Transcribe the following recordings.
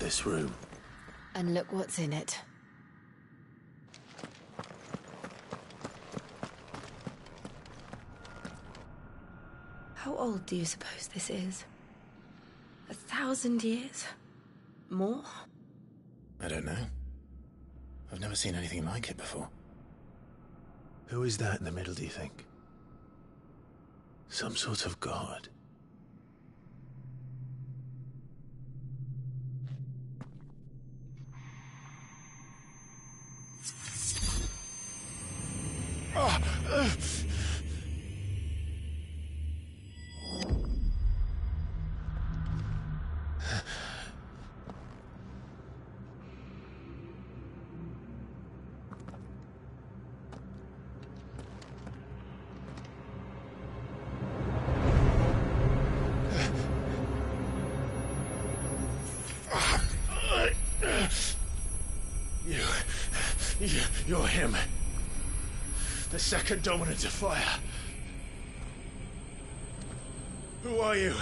this room. And look what's in it. How old do you suppose this is? 1,000 years? More? I don't know. I've never seen anything like it before. Who is that in the middle, do you think? Some sort of god? You're him. The second dominant of fire. Who are you?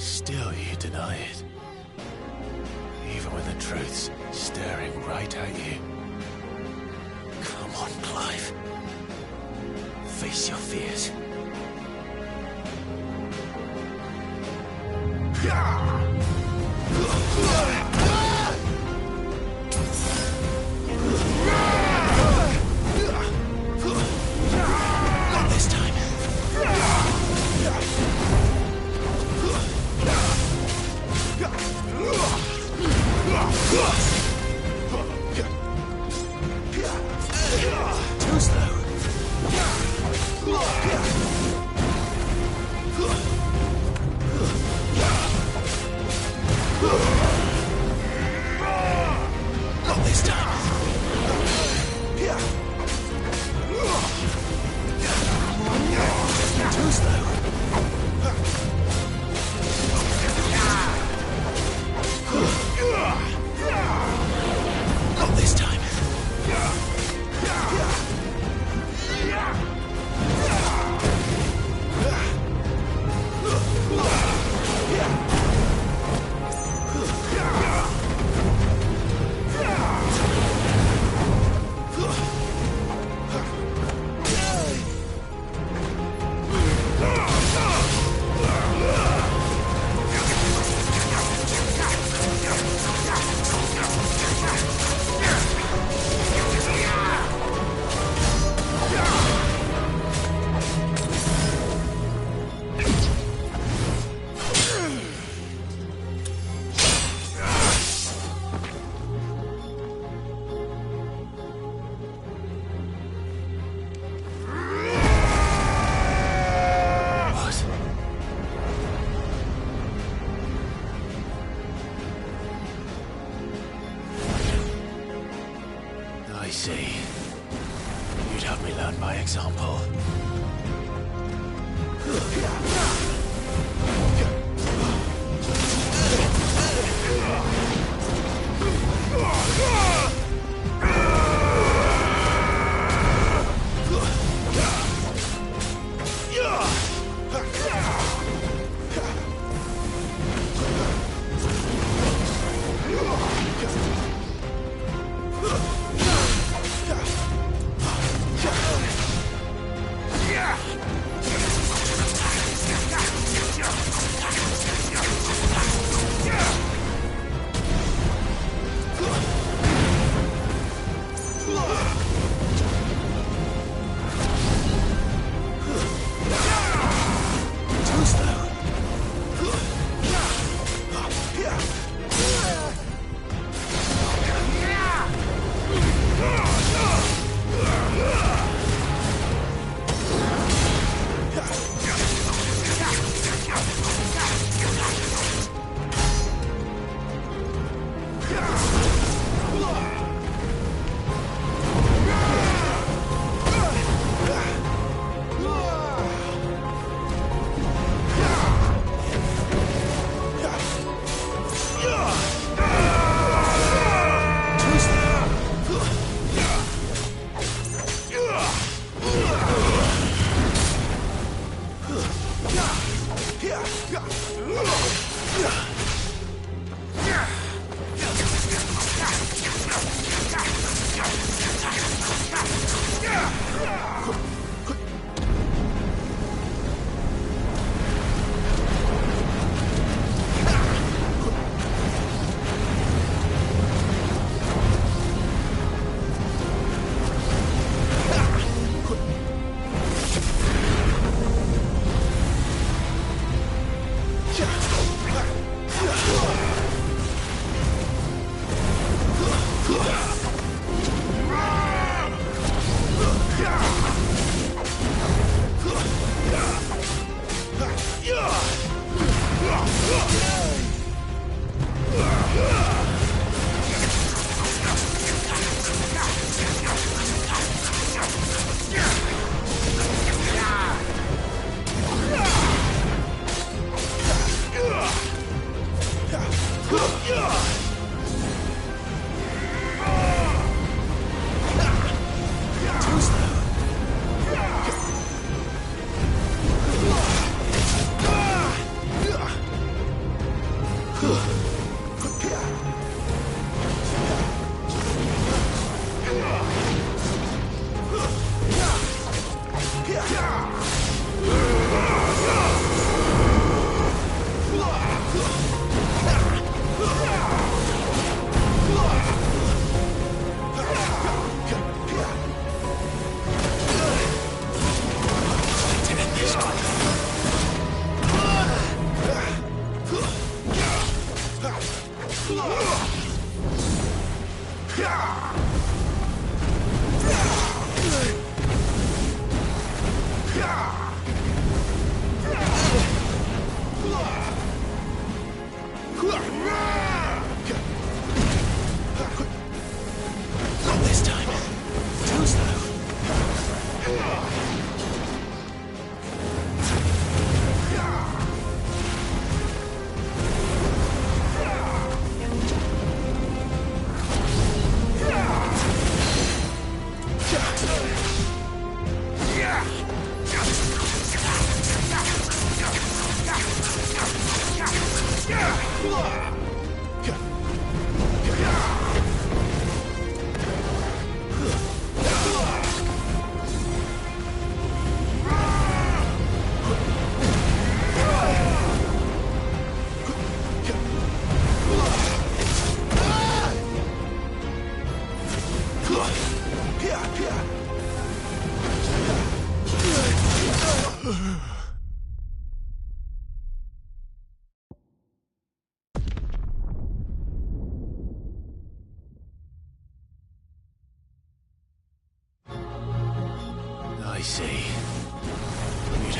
Still you deny it. Even when the truth's staring right at you. Come on, Clive. Face your fears. Not this time. Too slow. Not this time. Too slow. Not this time. I see. You'd have me learn by example.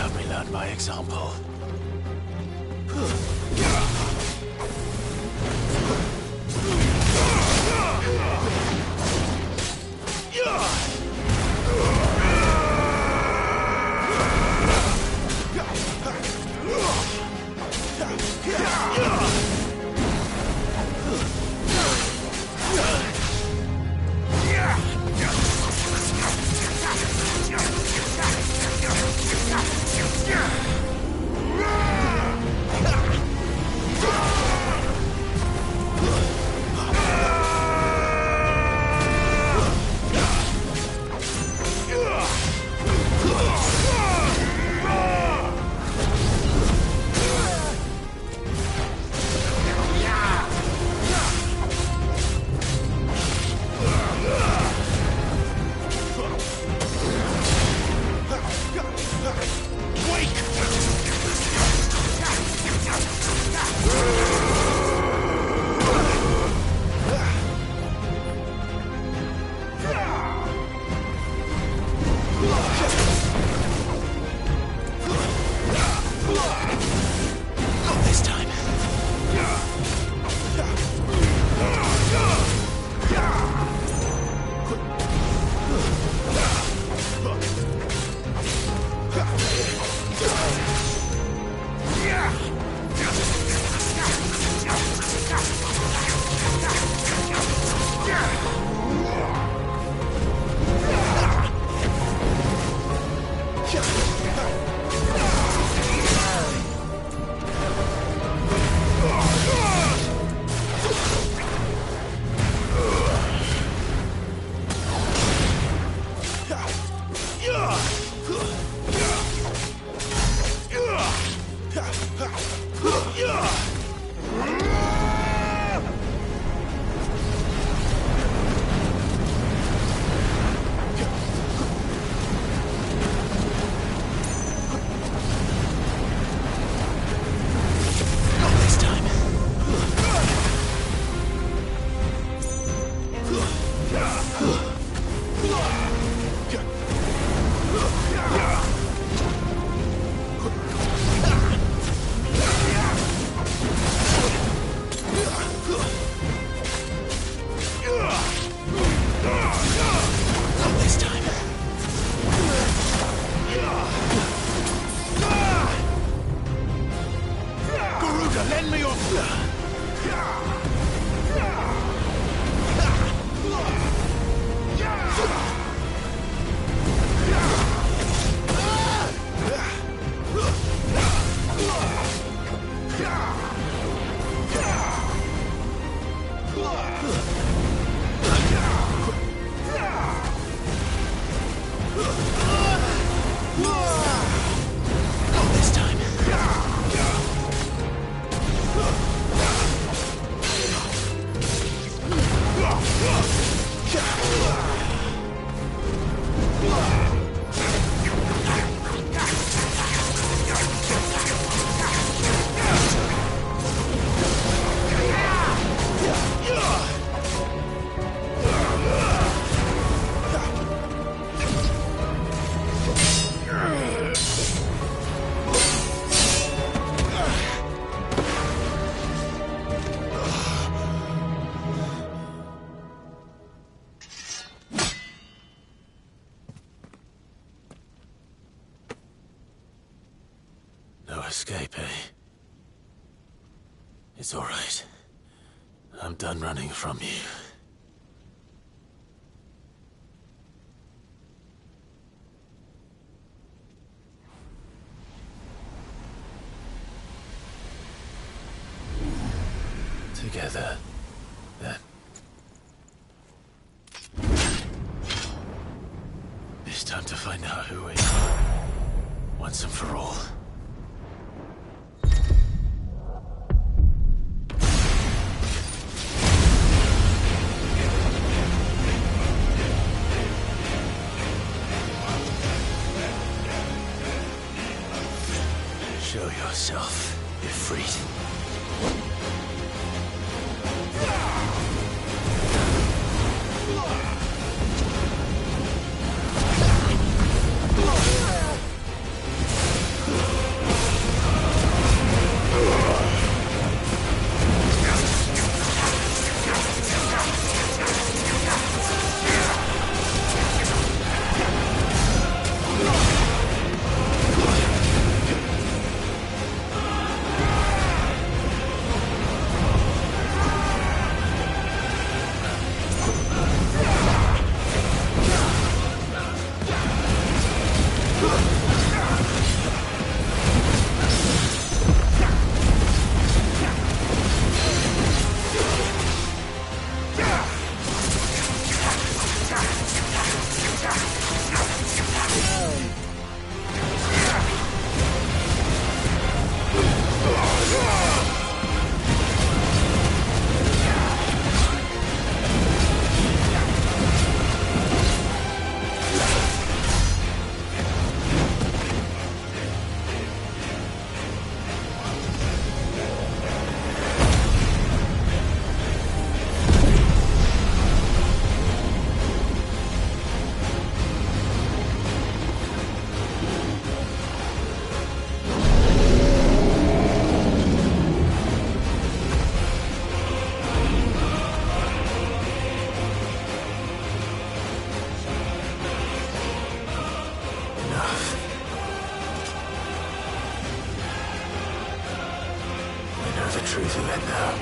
help me learn by example. Escape, eh? It's all right. I'm done running from you. Together, then. It's time to find out who we are, once and for all. Show yourself, Ifrit. the truth of it now.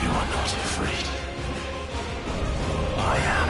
You are not afraid. I am.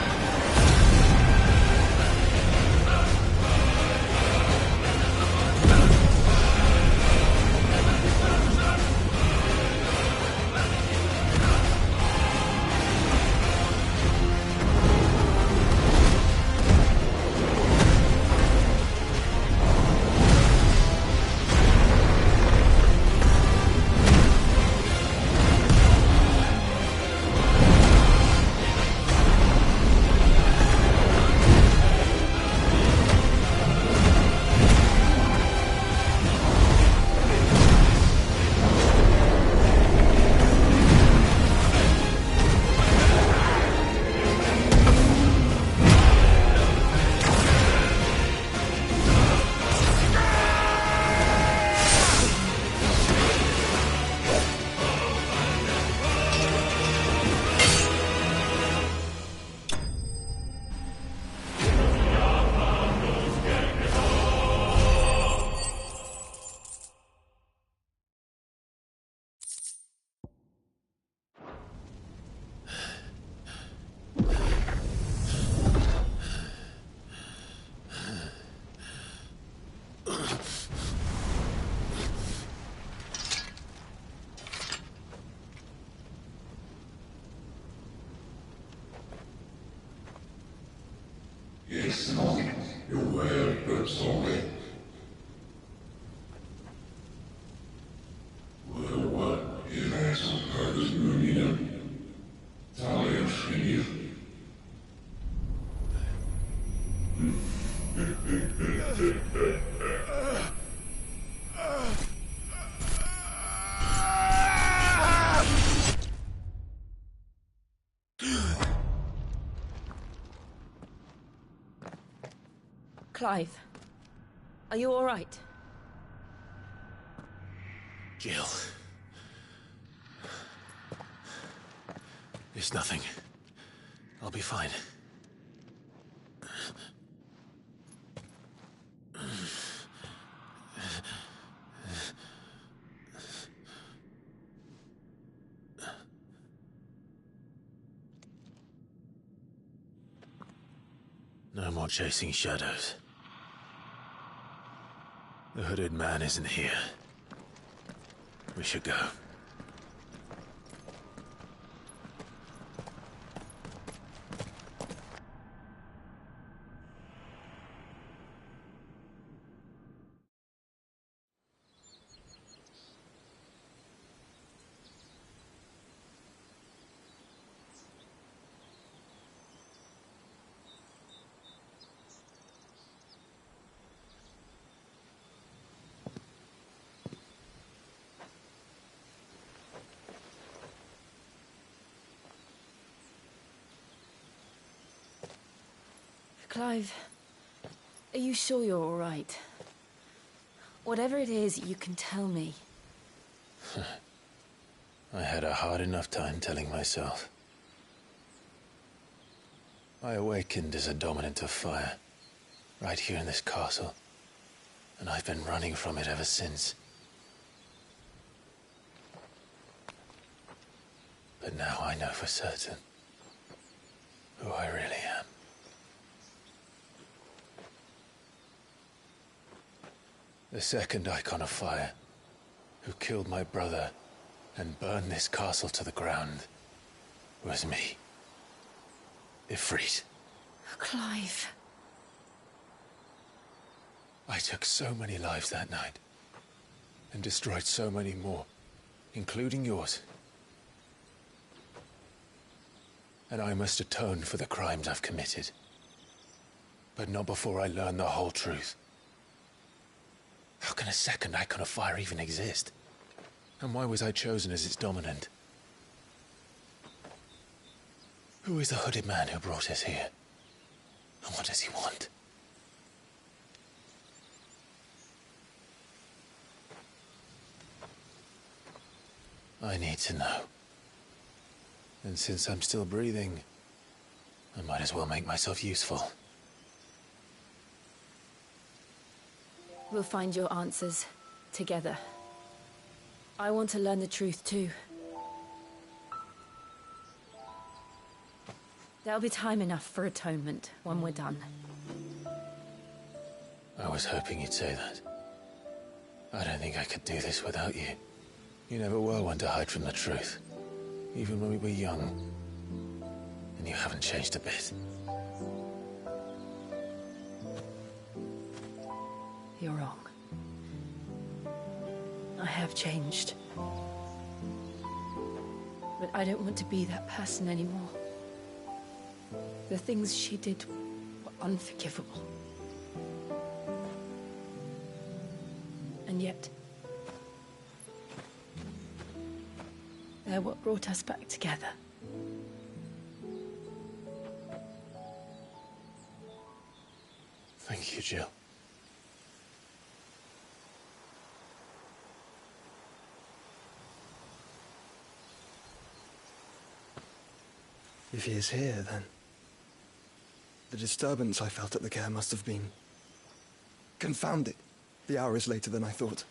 Yes, no, you were but sorry. Well, what if I some part of union? Talia Shinir. Clive, are you all right? Jill. It's nothing. I'll be fine. No more chasing shadows. The hooded man isn't here. We should go. Clive, are you sure you're all right? Whatever it is, you can tell me. I had a hard enough time telling myself. I awakened as a dominant of fire, right here in this castle, and I've been running from it ever since. But now I know for certain who I really am. The second icon of fire, who killed my brother and burned this castle to the ground, was me. Ifrit. Clive. I took so many lives that night, and destroyed so many more, including yours. And I must atone for the crimes I've committed. But not before I learn the whole truth. How can a second icon of fire even exist? And why was I chosen as its dominant? Who is the hooded man who brought us here? And what does he want? I need to know. And since I'm still breathing, I might as well make myself useful. We'll find your answers together. I want to learn the truth too. There'll be time enough for atonement when we're done. I was hoping you'd say that. I don't think I could do this without you. You never were one to hide from the truth. Even when we were young. And you haven't changed a bit. You're wrong. I have changed. But I don't want to be that person anymore. The things she did were unforgivable. And yet, they're what brought us back together. Thank you, Jill. If he is here, then the disturbance I felt at the care must have been confounded. The hour is later than I thought.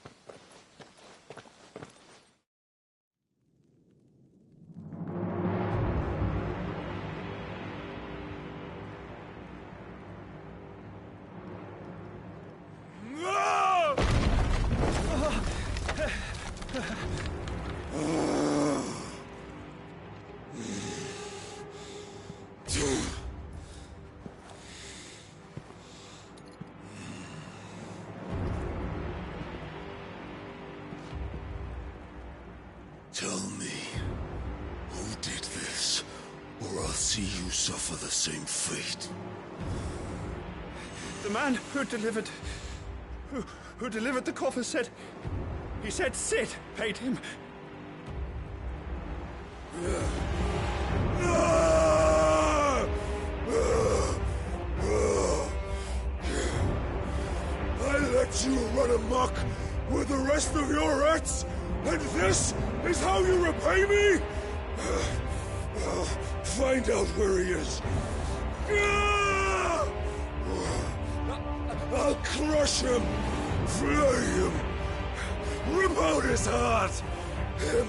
Tell me, who did this, or I'll see you suffer the same fate. The man who delivered the coffer said... He said Sid paid him. I let you run amok with the rest of your rats, and this is how you repay me? Find out where he is. I'll crush him, flay him, rip out his heart, him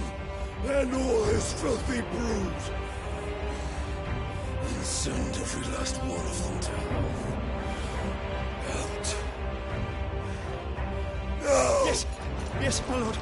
and all his filthy brood, and send every last one of them to hell. Out. Now! Yes, yes, my lord.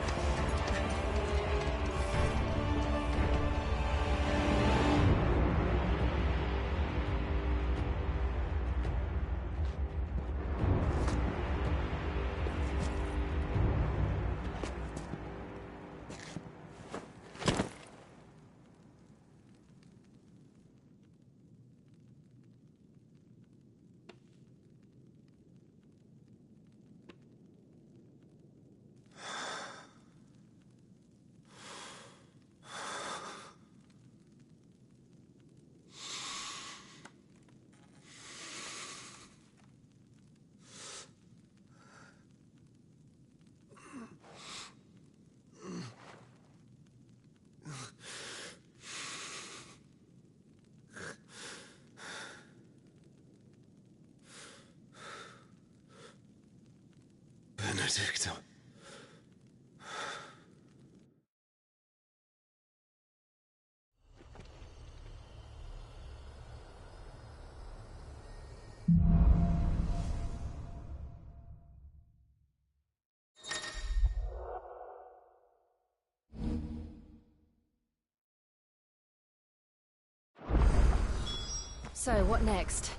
Benedicta. So, what next?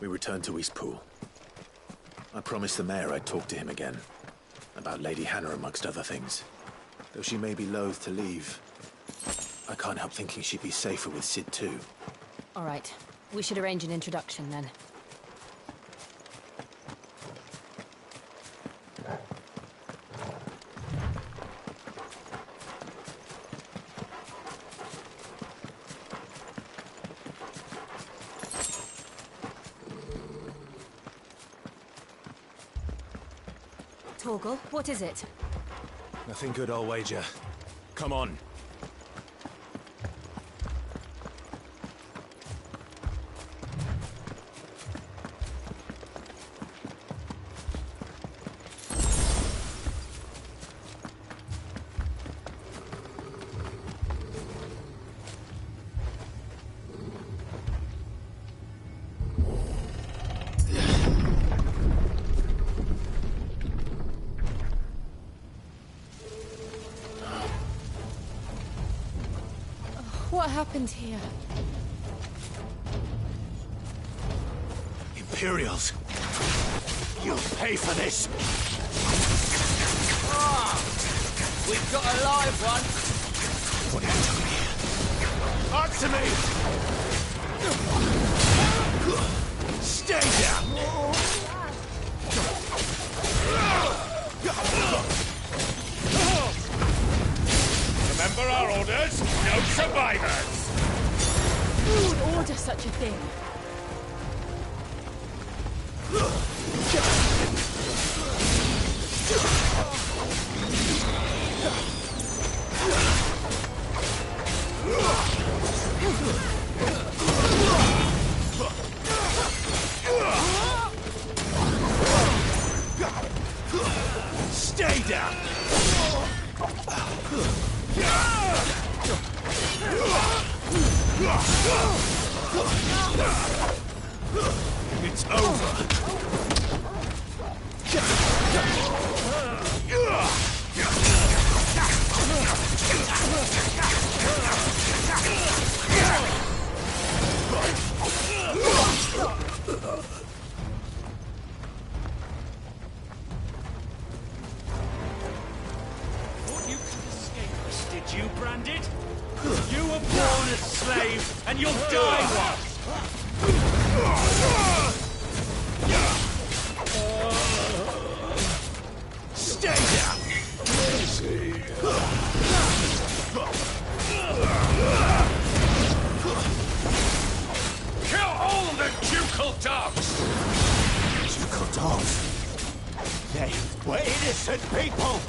We return to Eastpool. I promised the mayor I'd talk to him again. About Lady Hannah, amongst other things. Though she may be loath to leave, I can't help thinking she'd be safer with Sid too. All right. We should arrange an introduction then. Torgal, what is it? Nothing good, I'll wager. Come on. what happened here. Imperials. You'll pay for this. We've got a live one. What are you doing here? Answer me! Stay down! Remember our orders? No survivors! Who would order such a thing? Stay down! It's over! Thought you could escape us, did you, Branded? You were born a slave, and you'll die one! Stay down! Kill all the ducal dogs! Ducal dogs? They were innocent people!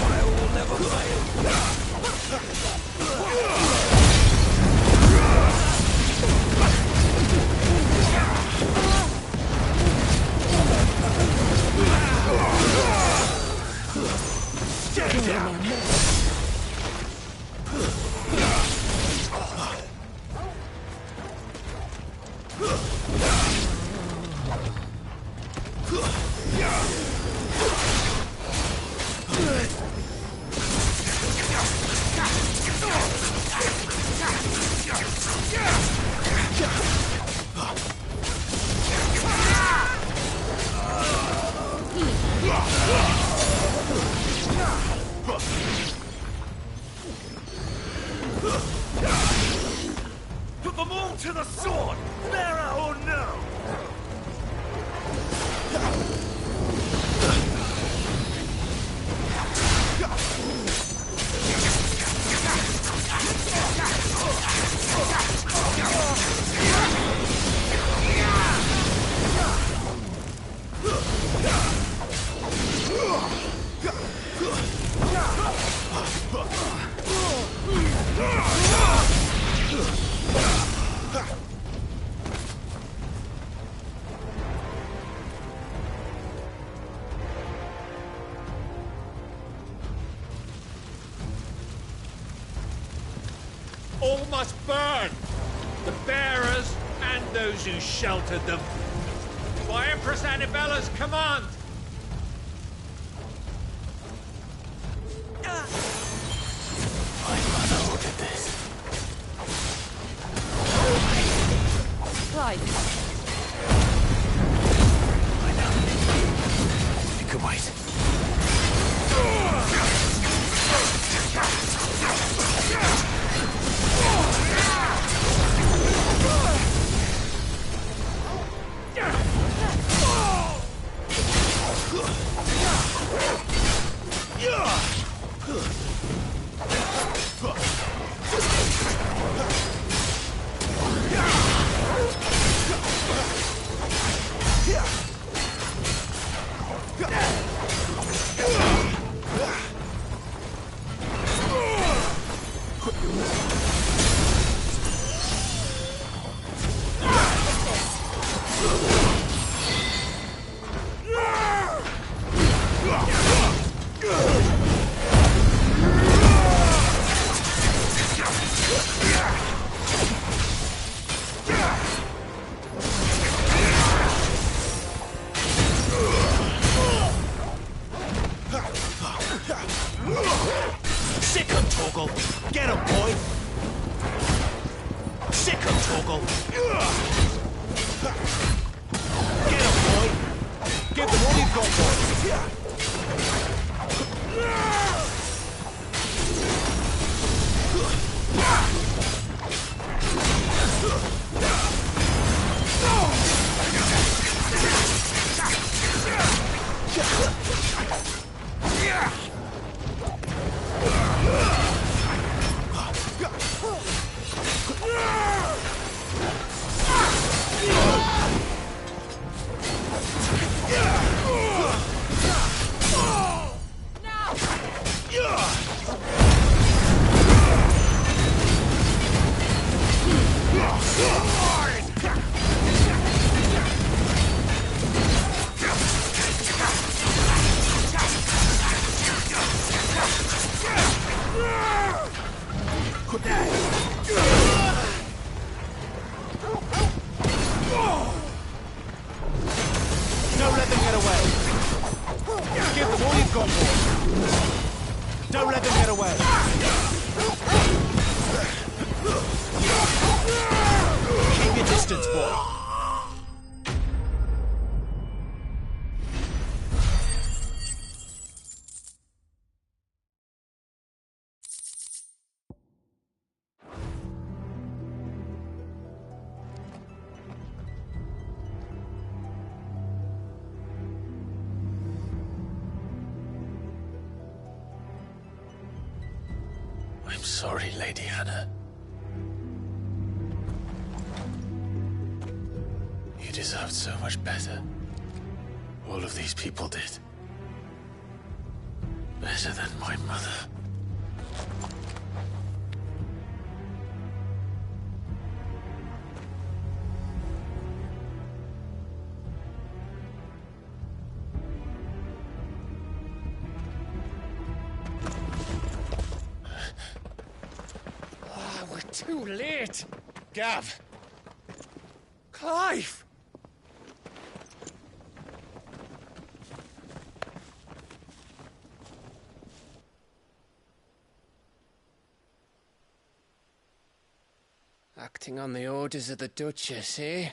I will never fail! Stay down! Put them all to the sword! Bearer or no! All must burn! The bearers and those who sheltered them. By Empress Annibella's command! My mother ordered this. Clive, I know. You can wait. boy. I'm sorry, Lady Hannah. You deserved so much better. All of these people did. Better than my mother. We're too late. Gav. Clive. Acting on the orders of the Duchess, eh?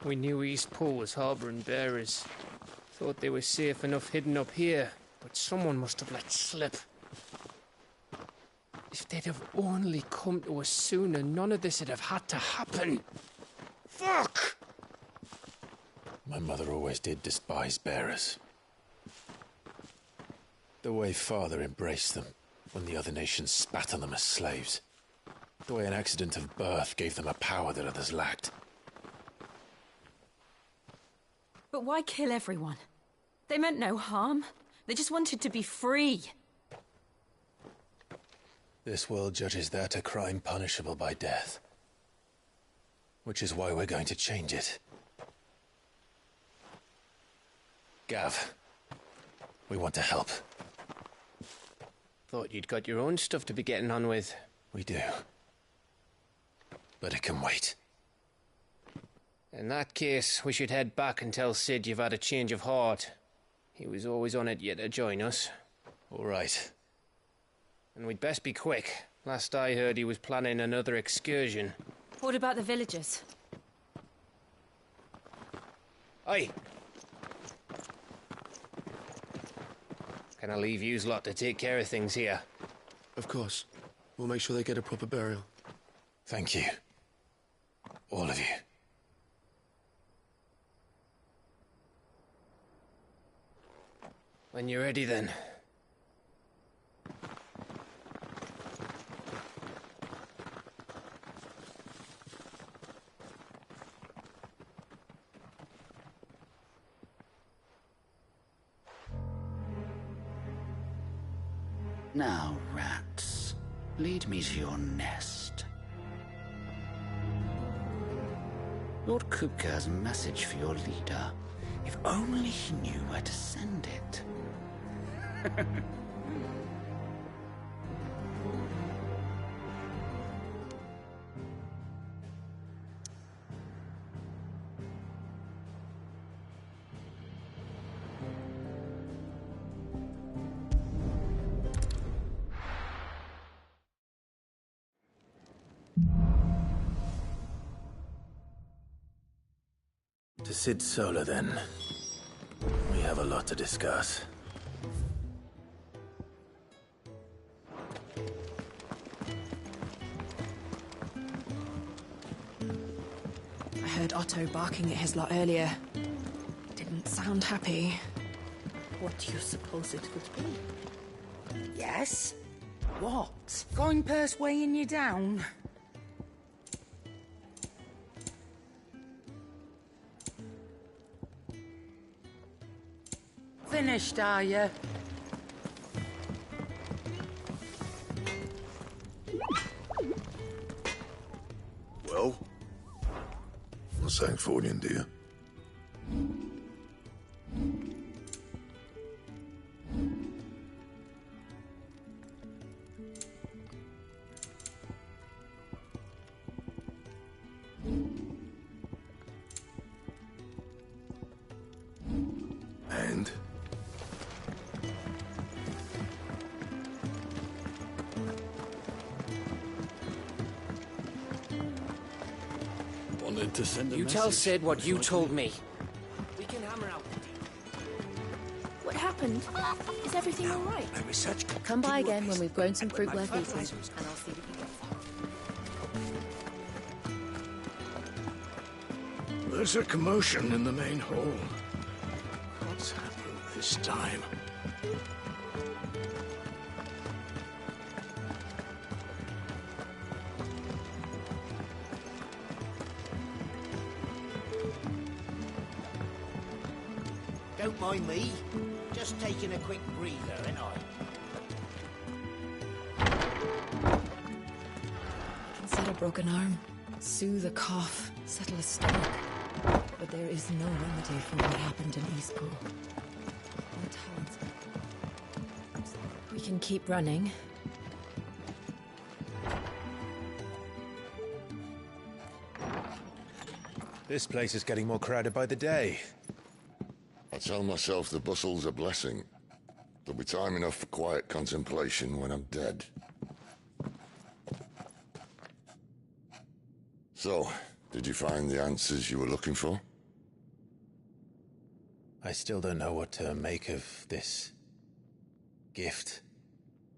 We knew East Pool was harbouring bearers. Thought they were safe enough hidden up here, but someone must have let slip. If they'd have only come to us sooner, none of this would have had to happen. Fuck! My mother always did despise bearers. The way Father embraced them when the other nations spat on them as slaves. The way an accident of birth gave them a power that others lacked. But why kill everyone? They meant no harm. They just wanted to be free. This world judges that a crime punishable by death. Which is why we're going to change it. Gav, we want to help. Thought you'd got your own stuff to be getting on with. We do. But it can wait. In that case, we should head back and tell Sid you've had a change of heart. He was always on it yet to join us. All right. And we'd best be quick. Last I heard, he was planning another excursion. What about the villagers? Aye. Can I leave yous lot to take care of things here? Of course. We'll make sure they get a proper burial. Thank you. All of you. When you're ready, then. Now, rats, lead me to your nest. Lord Kupka has a message for your leader. If only he knew where to send it. To Sid Solar, then. We have a lot to discuss. I heard Otto barking at his lot earlier. Didn't sound happy. What do you suppose it could be? Yes? What? Going purse weighing you down? Finished, are you? Well, what's Sancfordian, dear? And? wanted to send a You message. tell Sid what you told me. We can hammer out. What happened? Is everything all right? Come by again when we've grown some fruit worth eating, and I'll see that you get There's a commotion in the main hall. What's happened this time? Don't mind me. Just taking a quick breather, ain't I? Can set a broken arm, soothe a cough, settle a stomach. But there is no remedy for what happened in Eastpool. No talisman. We can keep running. This place is getting more crowded by the day. I tell myself the bustle's a blessing. There'll be time enough for quiet contemplation when I'm dead. So, did you find the answers you were looking for? I still don't know what to make of this gift,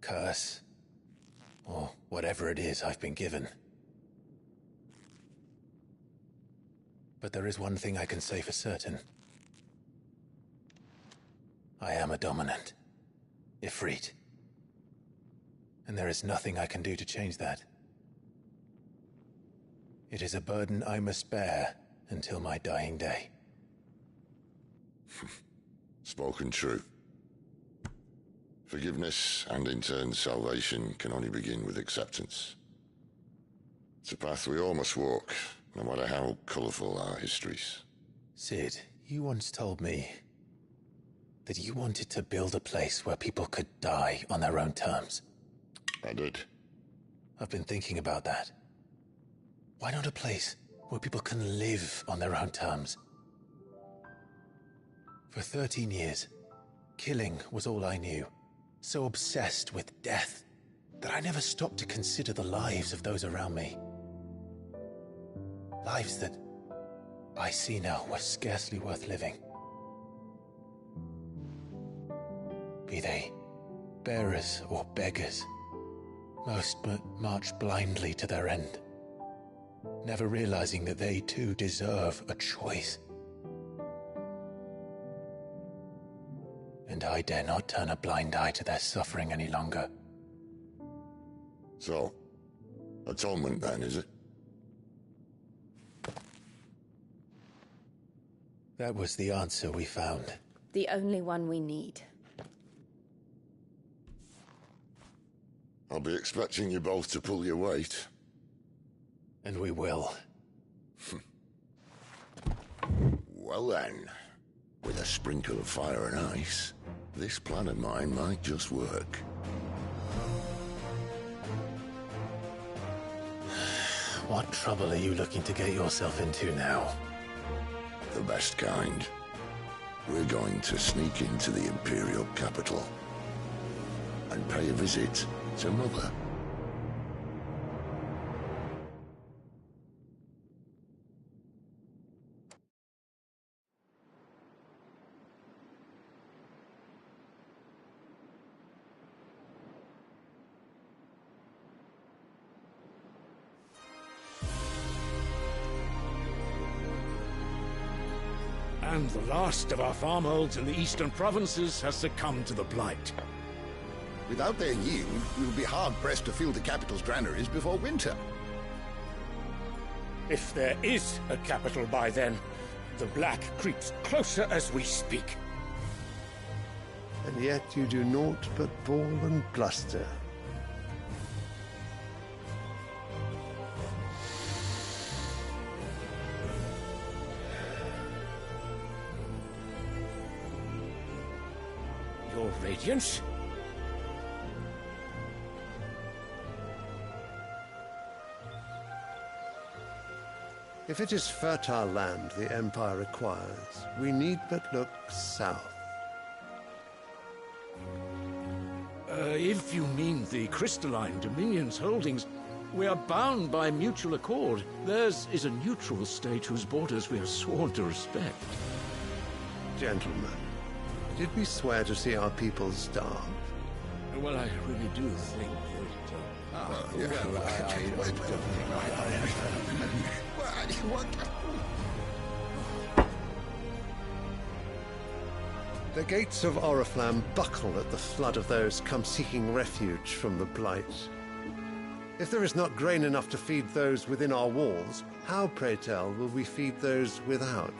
curse, or whatever it is I've been given. But there is one thing I can say for certain. I am a dominant, Ifrit. And there is nothing I can do to change that. It is a burden I must bear until my dying day. Spoken true. Forgiveness, and in turn salvation, can only begin with acceptance. It's a path we all must walk, no matter how colourful our histories. Sid, you once told me that you wanted to build a place where people could die on their own terms. I did. I've been thinking about that. Why not a place where people can live on their own terms? For 13 years, killing was all I knew. So obsessed with death that I never stopped to consider the lives of those around me. Lives that I see now were scarcely worth living. Be they bearers or beggars, most march blindly to their end, never realizing that they too deserve a choice. And I dare not turn a blind eye to their suffering any longer. So, atonement then, is it? That was the answer we found. The only one we need. I'll be expecting you both to pull your weight. And we will. Well then, with a sprinkle of fire and ice, this plan of mine might just work. What trouble are you looking to get yourself into now? The best kind. We're going to sneak into the Imperial capital and pay a visit to Mother. And the last of our farmholds in the eastern provinces has succumbed to the blight. Without their yield, we will be hard-pressed to fill the capital's granaries before winter. If there is a capital by then, the black creeps closer as we speak. And yet you do naught but bawl and bluster. Your Radiance? If it is fertile land the Empire requires, we need but look south. If you mean the crystalline Dominion's holdings, We are bound by mutual accord. Theirs is a neutral state whose borders we are sworn to respect. Gentlemen, did we swear to see our people starve? Well, I really do think The gates of Oriflamme buckle at the flood of those come seeking refuge from the Blight. If there is not grain enough to feed those within our walls, how, pray tell, will we feed those without?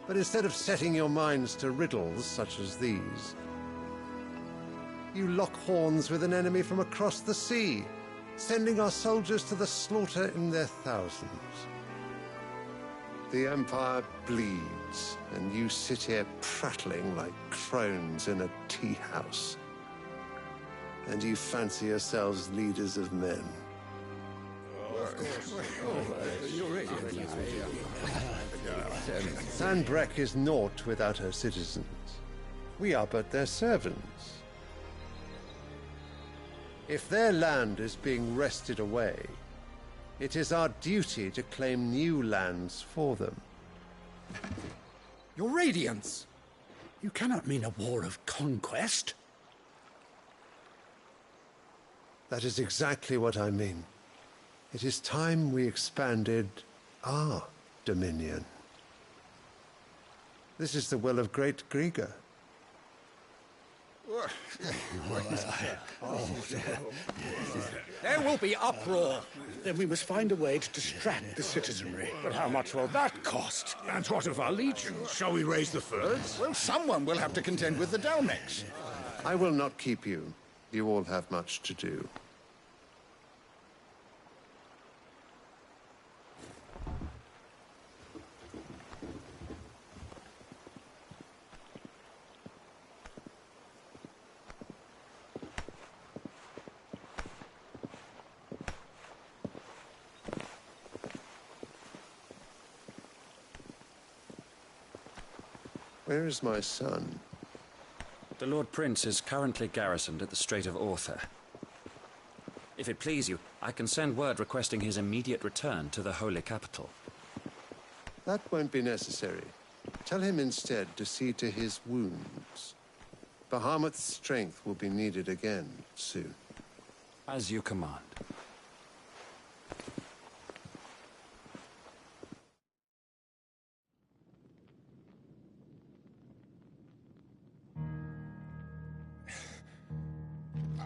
But instead of setting your minds to riddles such as these, you lock horns with an enemy from across the sea, sending our soldiers to the slaughter in their thousands. The Empire bleeds, and you sit here prattling like crones in a tea house. And you fancy yourselves leaders of men. Sandbreck is naught without her citizens. We are but their servants. If their land is being wrested away, it is our duty to claim new lands for them. Your Radiance! You cannot mean a war of conquest. That is exactly what I mean. It is time we expanded our dominion. This is the will of great Grieger. There will be uproar. Then we must find a way to distract the citizenry. But how much will that cost? And what of our legions? Shall we raise the furs? Well, someone will have to contend with the Dalmex. I will not keep you. You all have much to do. Where is my son? The Lord Prince is currently garrisoned at the Strait of Author. If it please you, I can send word requesting his immediate return to the Holy Capital. That won't be necessary. Tell him instead to see to his wounds. Bahamut's strength will be needed again soon. As you command.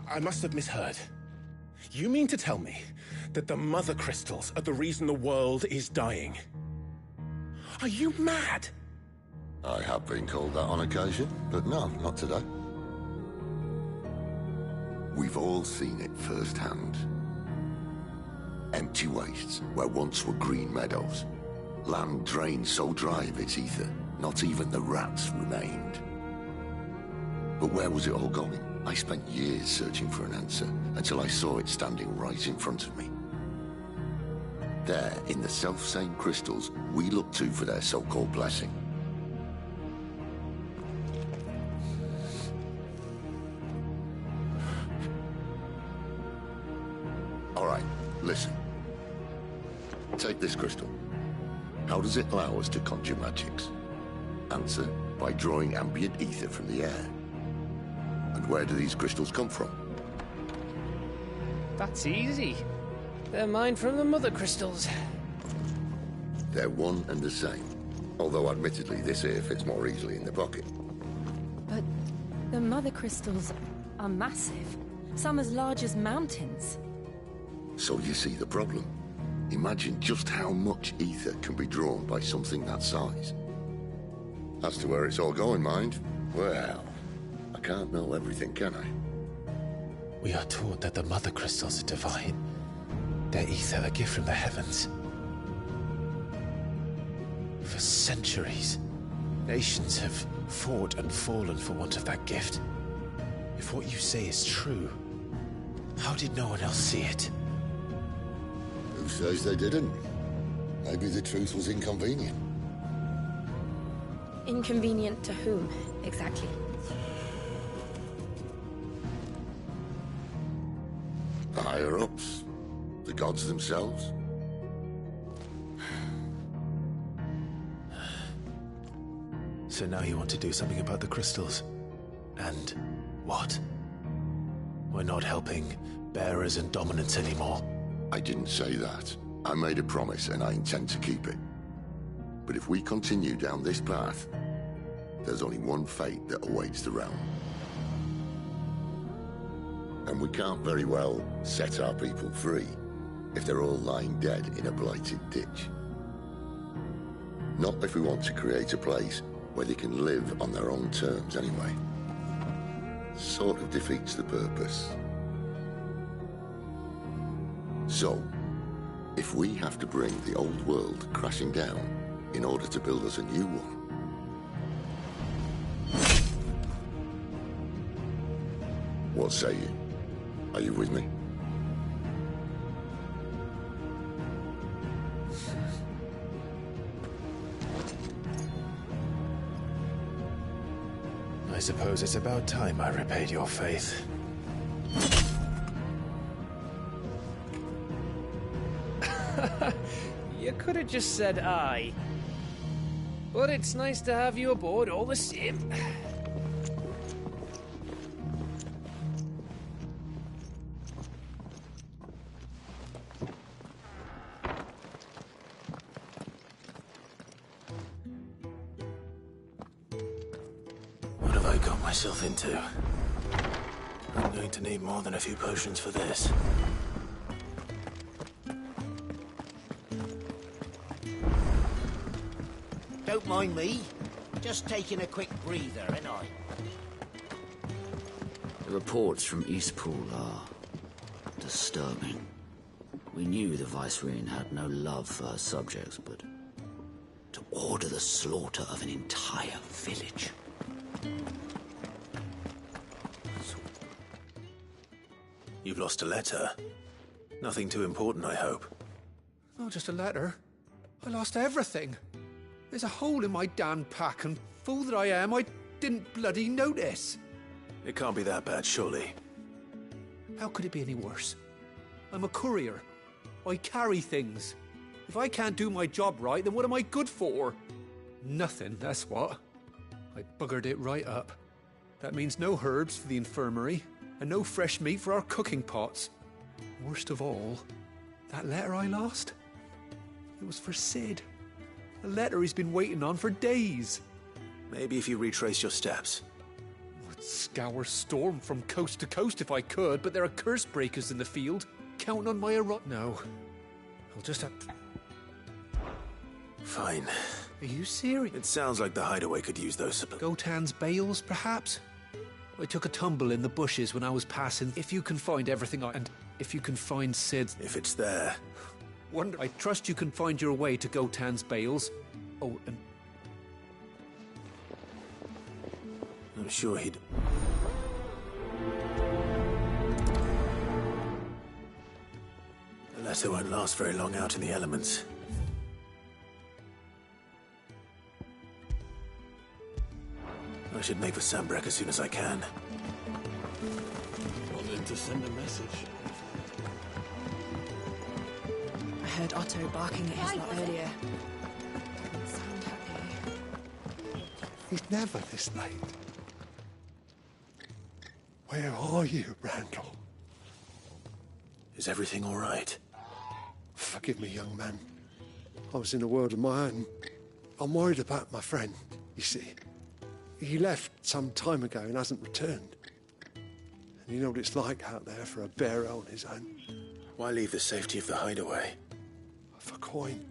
I must have misheard. You mean to tell me that the Mother Crystals are the reason the world is dying? Are you mad? I have been called that on occasion, but no, not today. We've all seen it firsthand. Empty wastes where once were green meadows. Land drained so dry of its ether, not even the rats remained. But where was it all going? I spent years searching for an answer, until I saw it standing right in front of me. There, in the self-same crystals we look to for their so-called blessing. All right, listen. Take this crystal. How does it allow us to conjure magics? Answer, by drawing ambient ether from the air. And where do these crystals come from? That's easy. They're mine from the Mother Crystals. They're one and the same. Although admittedly this here fits more easily in the pocket. But the Mother Crystals are massive. Some as large as mountains. So you see the problem. Imagine just how much ether can be drawn by something that size. As to where it's all going, mind, well, I can't know everything, can I? We are taught that the Mother Crystals are divine. Their ether a gift from the heavens. For centuries, nations have fought and fallen for want of that gift. If what you say is true, how did no one else see it? Who says they didn't? Maybe the truth was inconvenient. Inconvenient to whom, exactly? I higher-ups? The gods themselves? So now you want to do something about the crystals? And what? We're not helping bearers and dominants anymore. I didn't say that. I made a promise and I intend to keep it. But if we continue down this path, there's only one fate that awaits the realm. And we can't very well set our people free if they're all lying dead in a blighted ditch. Not if we want to create a place where they can live on their own terms anyway. Sort of defeats the purpose. So, if we have to bring the old world crashing down in order to build us a new one, what say you? Are you with me? I suppose it's about time I repaid your faith. You could have just said aye. But it's nice to have you aboard all the same. What have I got myself into? I'm going to need more than a few potions for this. Don't mind me. Just taking a quick breather, ain't I? The reports from Eastpool are disturbing. We knew the Vicereine had no love for her subjects, but to order the slaughter of an entire village. You've lost a letter. Nothing too important, I hope. Not just a letter. I lost everything. There's a hole in my damn pack, and fool that I am, I didn't bloody notice. It can't be that bad, surely. How could it be any worse? I'm a courier. I carry things. If I can't do my job right, then what am I good for? Nothing, that's what. I buggered it right up. That means no herbs for the infirmary, and no fresh meat for our cooking pots. Worst of all, that letter I lost, it was for Sid. A letter he's been waiting on for days. Maybe if you retrace your steps. I'd scour Storm from coast to coast if I could, but there are curse breakers in the field. Counting on my No. I'll just have to... Fine. Are you serious? It sounds like the hideaway could use those supplies. Gotan's bales, perhaps? I took a tumble in the bushes when I was passing. If you can find everything and if you can find Sid... If it's there. Wonder. I trust you can find your way to Gotan's bales. Oh, and... I'm sure he'd... The letter won't last very long out in the elements. I should make for Sambrek as soon as I can. Well, then to send a message. I heard Otto barking at his lot earlier. Didn't sound happy. He's never this late. Where are you, Randall? Is everything all right? Forgive me, young man. I was in a world of my own. I'm worried about my friend, you see. He left some time ago and hasn't returned. And you know what it's like out there for a bearer on his own. Why leave the safety of the hideaway? For coin.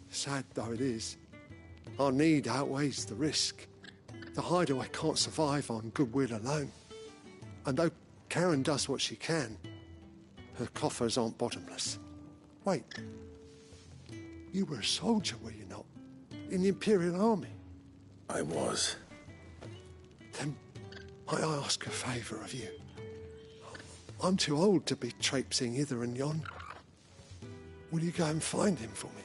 Sad though it is, our need outweighs the risk. The hideaway can't survive on goodwill alone. And though Karen does what she can, her coffers aren't bottomless. Wait, you were a soldier, were you not? In the Imperial Army? I was. Then might I ask a favour of you? I'm too old to be traipsing hither and yon. Will you go and find him for me?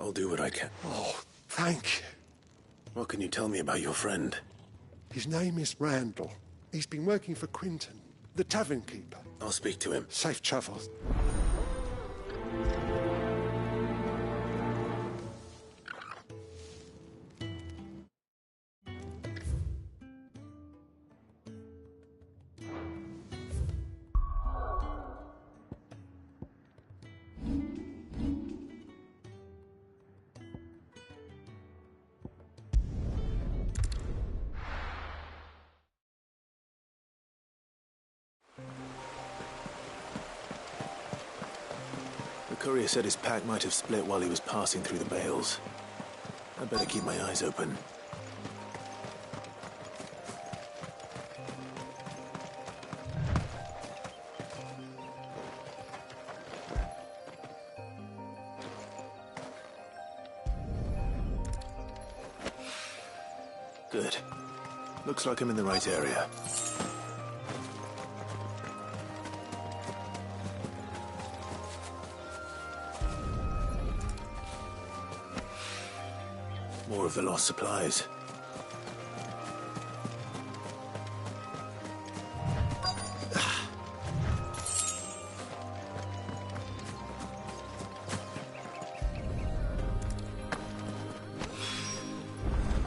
I'll do what I can. Oh, thank you. What can you tell me about your friend? His name is Randall. He's been working for Quinton, the tavern keeper. I'll speak to him. Safe travels. The courier said his pack might have split while he was passing through the bales. I'd better keep my eyes open. Good. Looks like I'm in the right area. More of the lost supplies.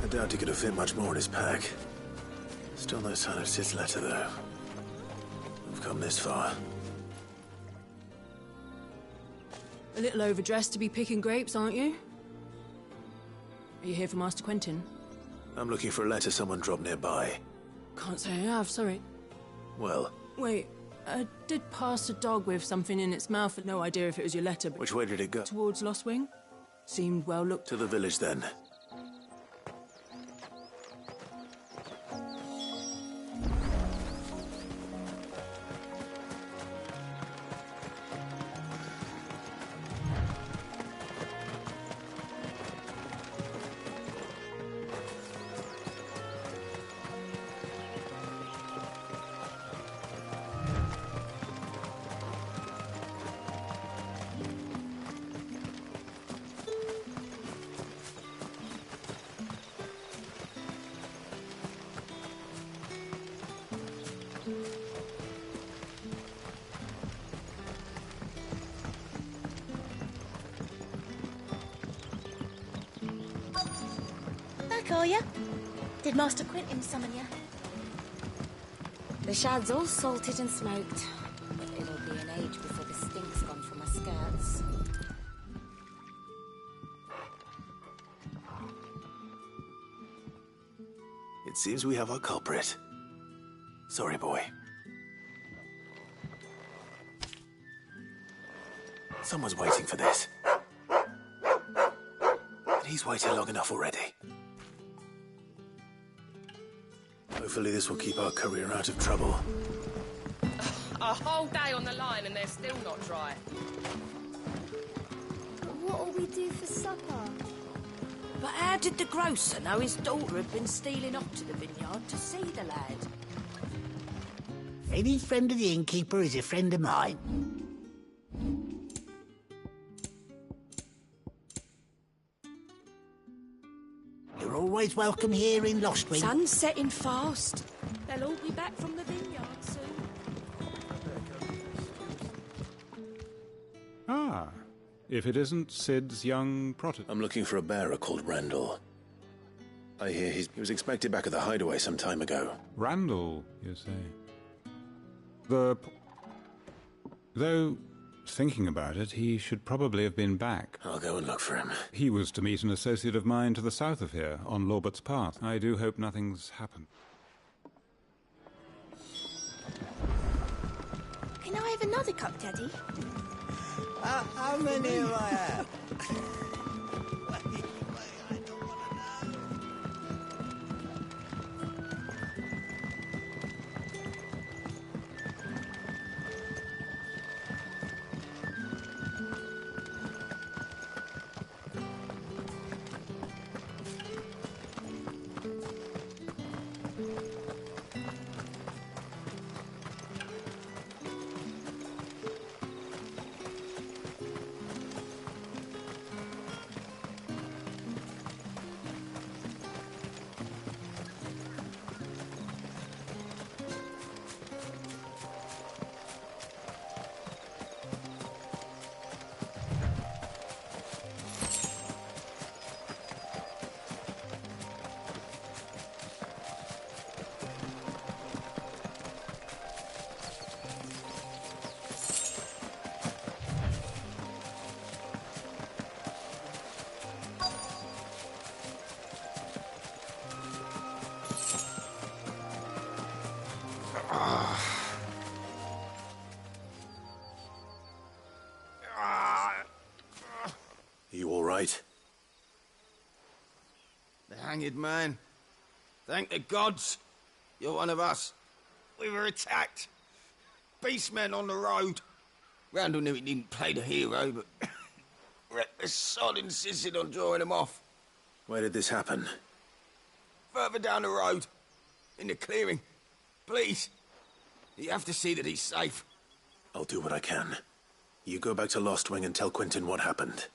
I doubt he could have fit much more in his pack. Still no sign of Sid's letter, though. We've come this far. A little overdressed to be picking grapes, aren't you? Are you here for Master Quentin? I'm looking for a letter someone dropped nearby. Can't say I have, sorry. Well, Wait, I did pass a dog with something in its mouth, but no idea if it was your letter, but... which way did it go? Towards Lost Wing? Seemed well looked... To the village, then. Back, are ya? Did Master Quentin summon ya? The shad's all salted and smoked, but it'll be an age before the stink's gone from my skirts. It seems we have our culprit. Sorry, boy. Someone's waiting for this. And he's waited long enough already. Hopefully this will keep our career out of trouble. A whole day on the line and they're still not dry. What'll we do for supper? But how did the grocer know his daughter had been stealing off to the vineyard to see the lad? Any friend of the innkeeper is a friend of mine. You're always welcome here in Lost Wing. Sun's setting fast. They'll all be back from the vineyard soon. Ah, if it isn't Sid's young protege. I'm looking for a bearer called Randall. I hear he was expected back at the hideaway some time ago. Randall, you say? Though, thinking about it, he should probably have been back. I'll go and look for him. He was to meet an associate of mine to the south of here, on Lorbert's Path. I do hope nothing's happened. Can I have another cup, Daddy? How many do I have? right? The hanged man. Thank the gods. You're one of us. We were attacked. Beastmen on the road. Randall knew he didn't play the hero, but reckless sod insisted on drawing him off. Where did this happen? Further down the road. In the clearing. Please. You have to see that he's safe. I'll do what I can. You go back to Lost Wing and tell Quentin what happened.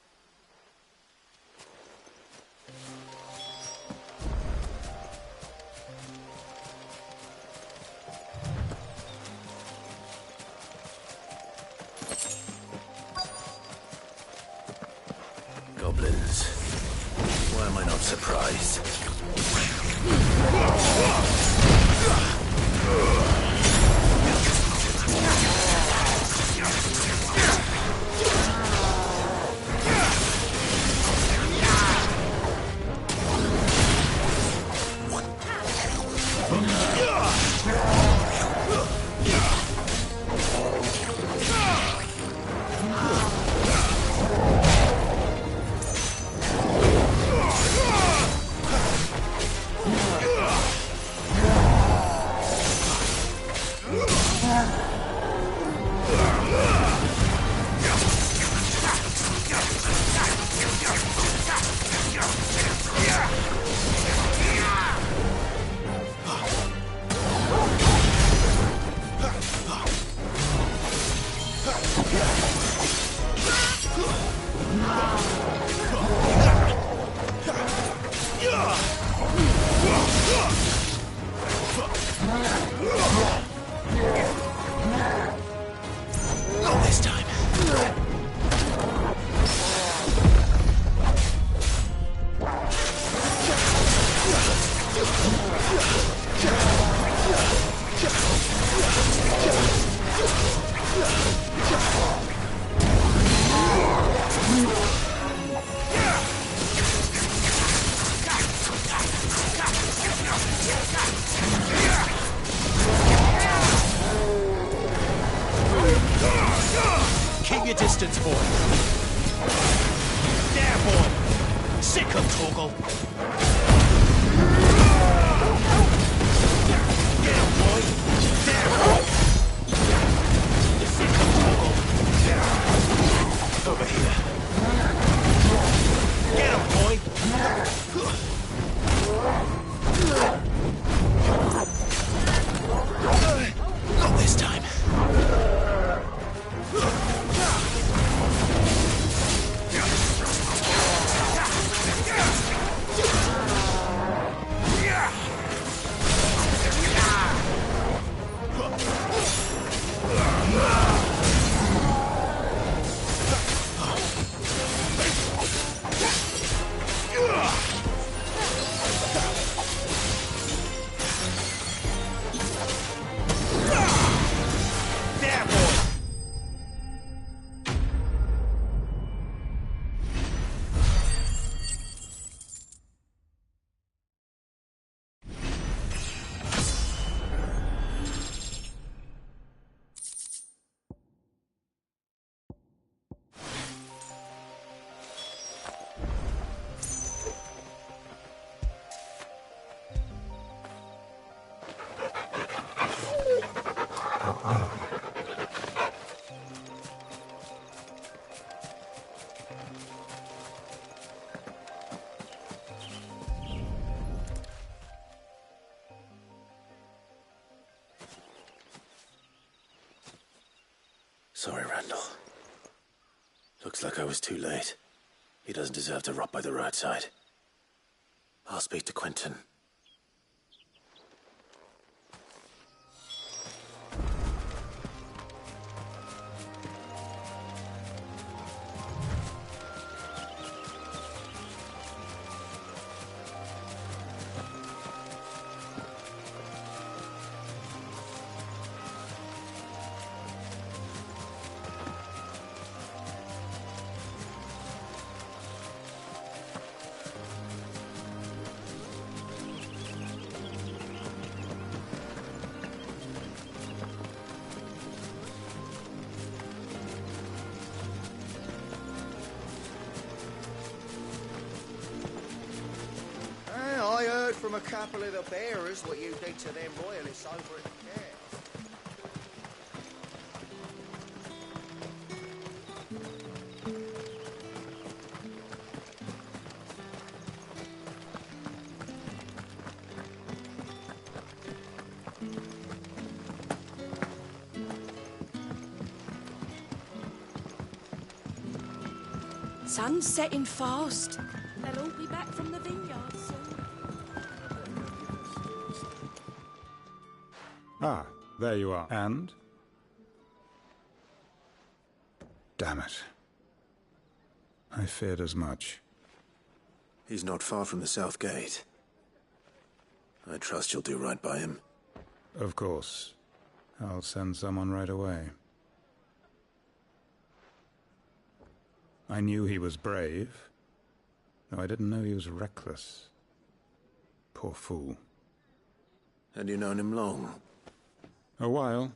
Goblins. Why am I not surprised? Not this time. Keep your distance, boy. There, boy. Sick of Torgal. Get him, boy. There, boy. Sick of Torgal. Over here. Get him, boy. Not this time. There, boy. Sorry, Randall. Looks like I was too late. He doesn't deserve to rot by the roadside. I'll speak to Quentin. couple of the bearers what you did to them royalists over at the care. Sun's setting fast. They'll all be back from the vineyard soon. Ah, there you are. And? Damn it. I feared as much. He's not far from the south gate. I trust you'll do right by him. Of course. I'll send someone right away. I knew he was brave, though I didn't know he was reckless. Poor fool. Had you known him long? A while.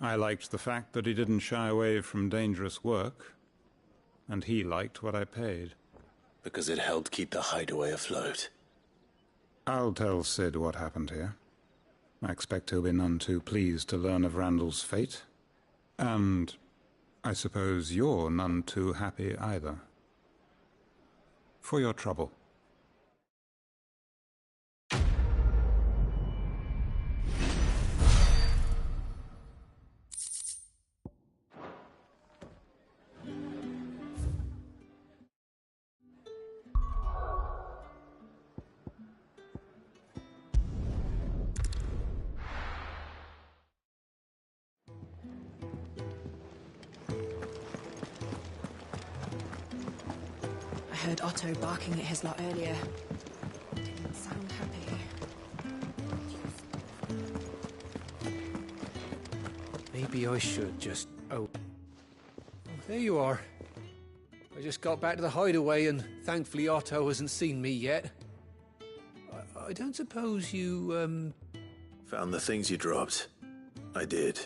I liked the fact that he didn't shy away from dangerous work, and he liked what I paid. Because it helped keep the hideaway afloat. I'll tell Sid what happened here. I expect he'll be none too pleased to learn of Randall's fate. And I suppose you're none too happy either. For your trouble. I heard Otto barking at his lot earlier. Didn't sound happy. Maybe I should just... Oh, there you are. I just got back to the hideaway and thankfully Otto hasn't seen me yet. I don't suppose you, Found the things you dropped. I did.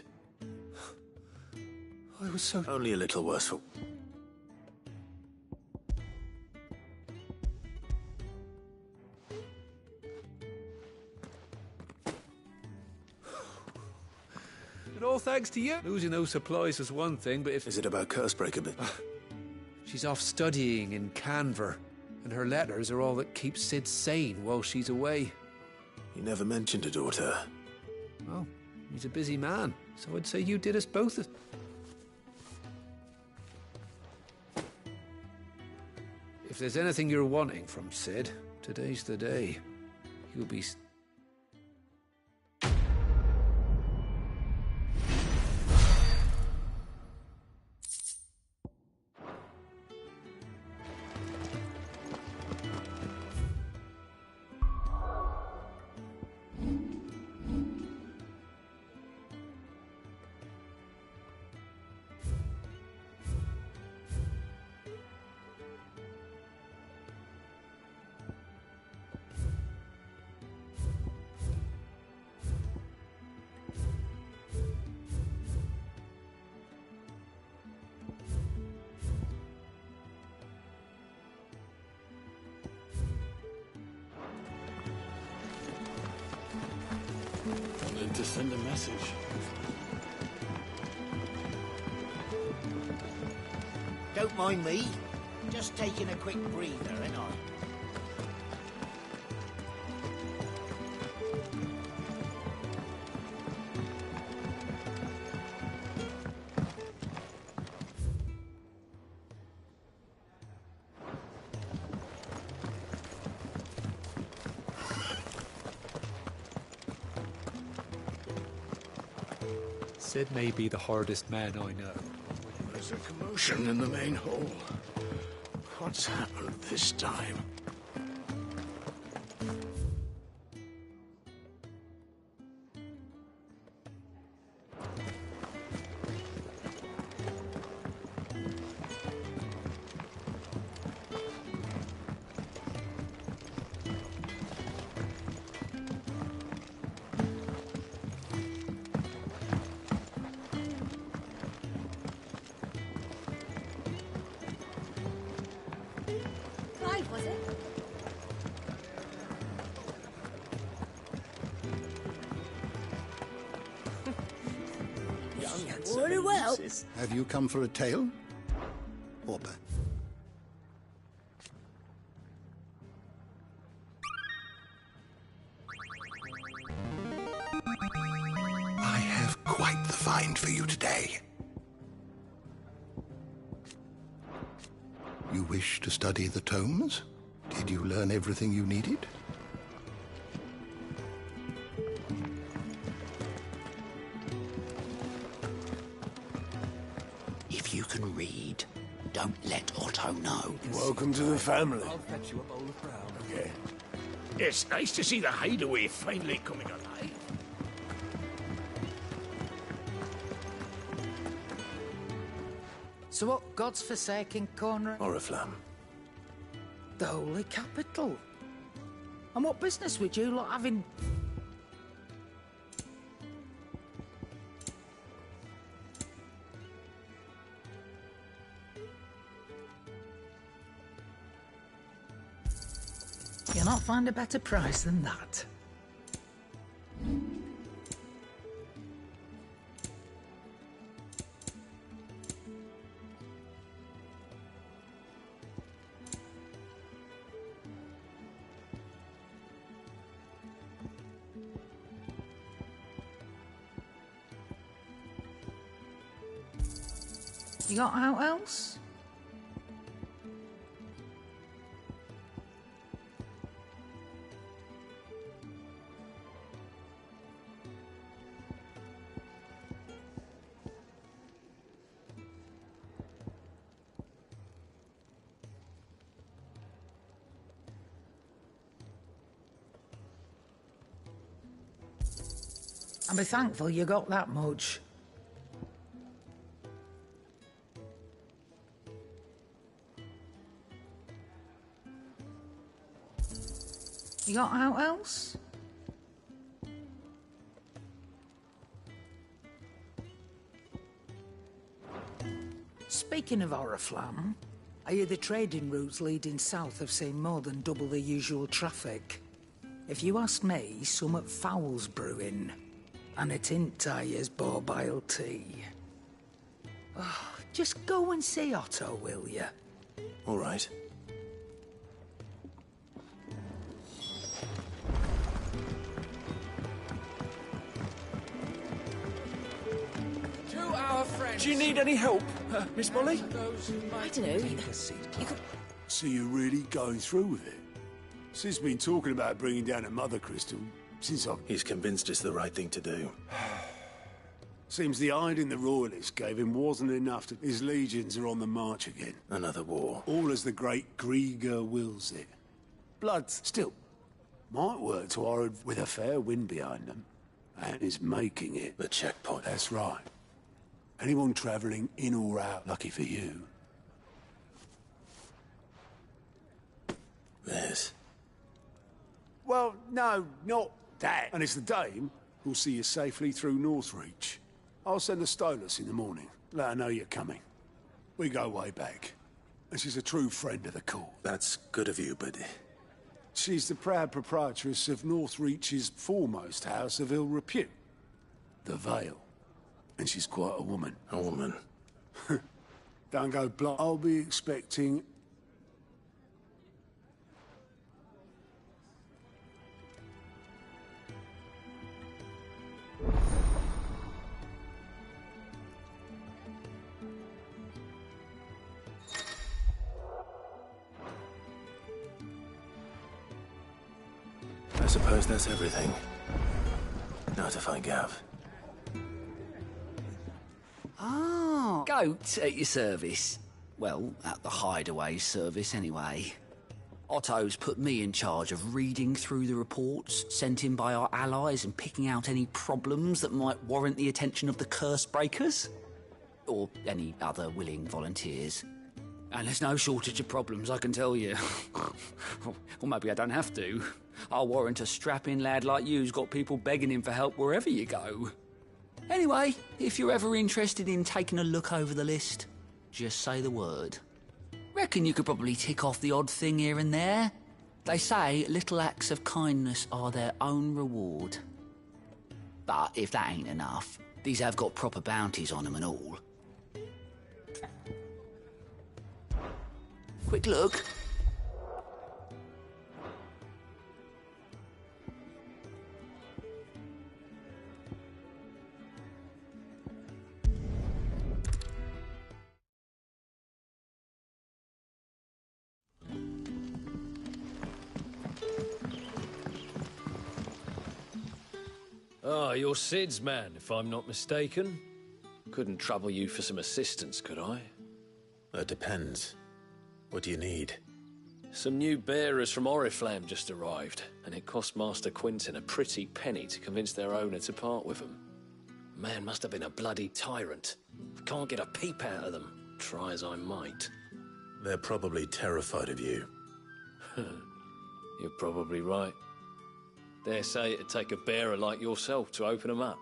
I was so... Only a little worse for... And all thanks to you. Losing those supplies is one thing, but if... Is it about Cursebreaker bit? She's off studying in Canver, and her letters are all that keeps Sid sane while she's away. He never mentioned a daughter. Well, he's a busy man, so I'd say you did us both a... If there's anything you're wanting from Sid, today's the day. He'll be... Wanted to send a message. Don't mind me. Just taking a quick breather, ain't I? Sid may be the hardest man I know. There's a commotion in the main hall. What's happened this time? Clive, was it? Very well. Have you come for a tale? Or both? I have quite the find for you today. You wish to study the tomes? Did you learn everything you needed? If you can read, don't let Otto know. Welcome to the family. I'll fetch you a bowl of brown. Yeah. It's nice to see the hideaway finally coming alive. So what God's forsaken corner? Oriflamme. The Holy Capital. And what business would you lot having? You'll not find a better price than that. You got out else? And be thankful you got that much. You got out else? Speaking of Oriflamme, I hear the trading routes leading south have seen more than double the usual traffic. If you ask me, summat foul's brewing. And it ain't Tyre's borbile tea. Oh, just go and see Otto, will you? All right. To our friends. Do you need any help, Miss Molly? I don't know. You could... So you're really going through with it? Sid's been talking about bringing down a mother crystal since I've... He's convinced it's the right thing to do. Seems the hiding the royalists gave him wasn't enough to... His legions are on the march again. Another war. All as the great Grieger wills it. Blood still might work to Orod with a fair wind behind them. And is making it. The checkpoint. That's right. Anyone travelling in or out, lucky for you. This. Well, no, not that. And it's the dame who'll see you safely through Northreach. I'll send the Stolas in the morning. Let her know you're coming. We go way back. And she's a true friend of the court. That's good of you, but... She's the proud proprietress of Northreach's foremost house of ill repute. The Vale. And she's quite a woman. A woman? Don't go blind. I'll be expecting... I suppose that's everything. Now to find Gav. Ah, goat at your service. Well, at the hideaway service anyway. Otto's put me in charge of reading through the reports sent in by our allies and picking out any problems that might warrant the attention of the curse breakers. Or any other willing volunteers. And there's no shortage of problems, I can tell you. Or maybe I don't have to. I'll warrant a strapping lad like you's got people begging him for help wherever you go. Anyway, if you're ever interested in taking a look over the list, just say the word. Reckon you could probably tick off the odd thing here and there. They say little acts of kindness are their own reward. But if that ain't enough, These have got proper bounties on them and all. Quick look. Ah, you're Sid's man, if I'm not mistaken. Couldn't trouble you for some assistance, could I? That depends. What do you need? Some new bearers from Oriflamme just arrived, and it cost Master Quinton a pretty penny to convince their owner to part with them. Man must have been a bloody tyrant. I can't get a peep out of them, try as I might. They're probably terrified of you. You're probably right. Dare say it'd take a bearer like yourself to open them up.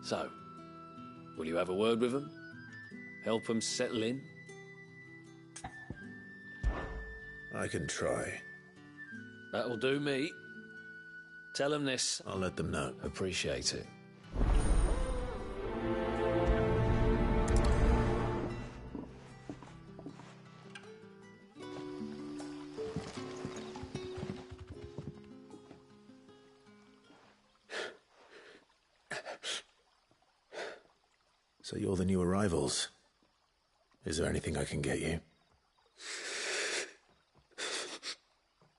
So, will you have a word with them? Help them settle in? I can try. That'll do me. Tell them this. I'll let them know. Appreciate it. So you're the new arrivals. Is there anything I can get you?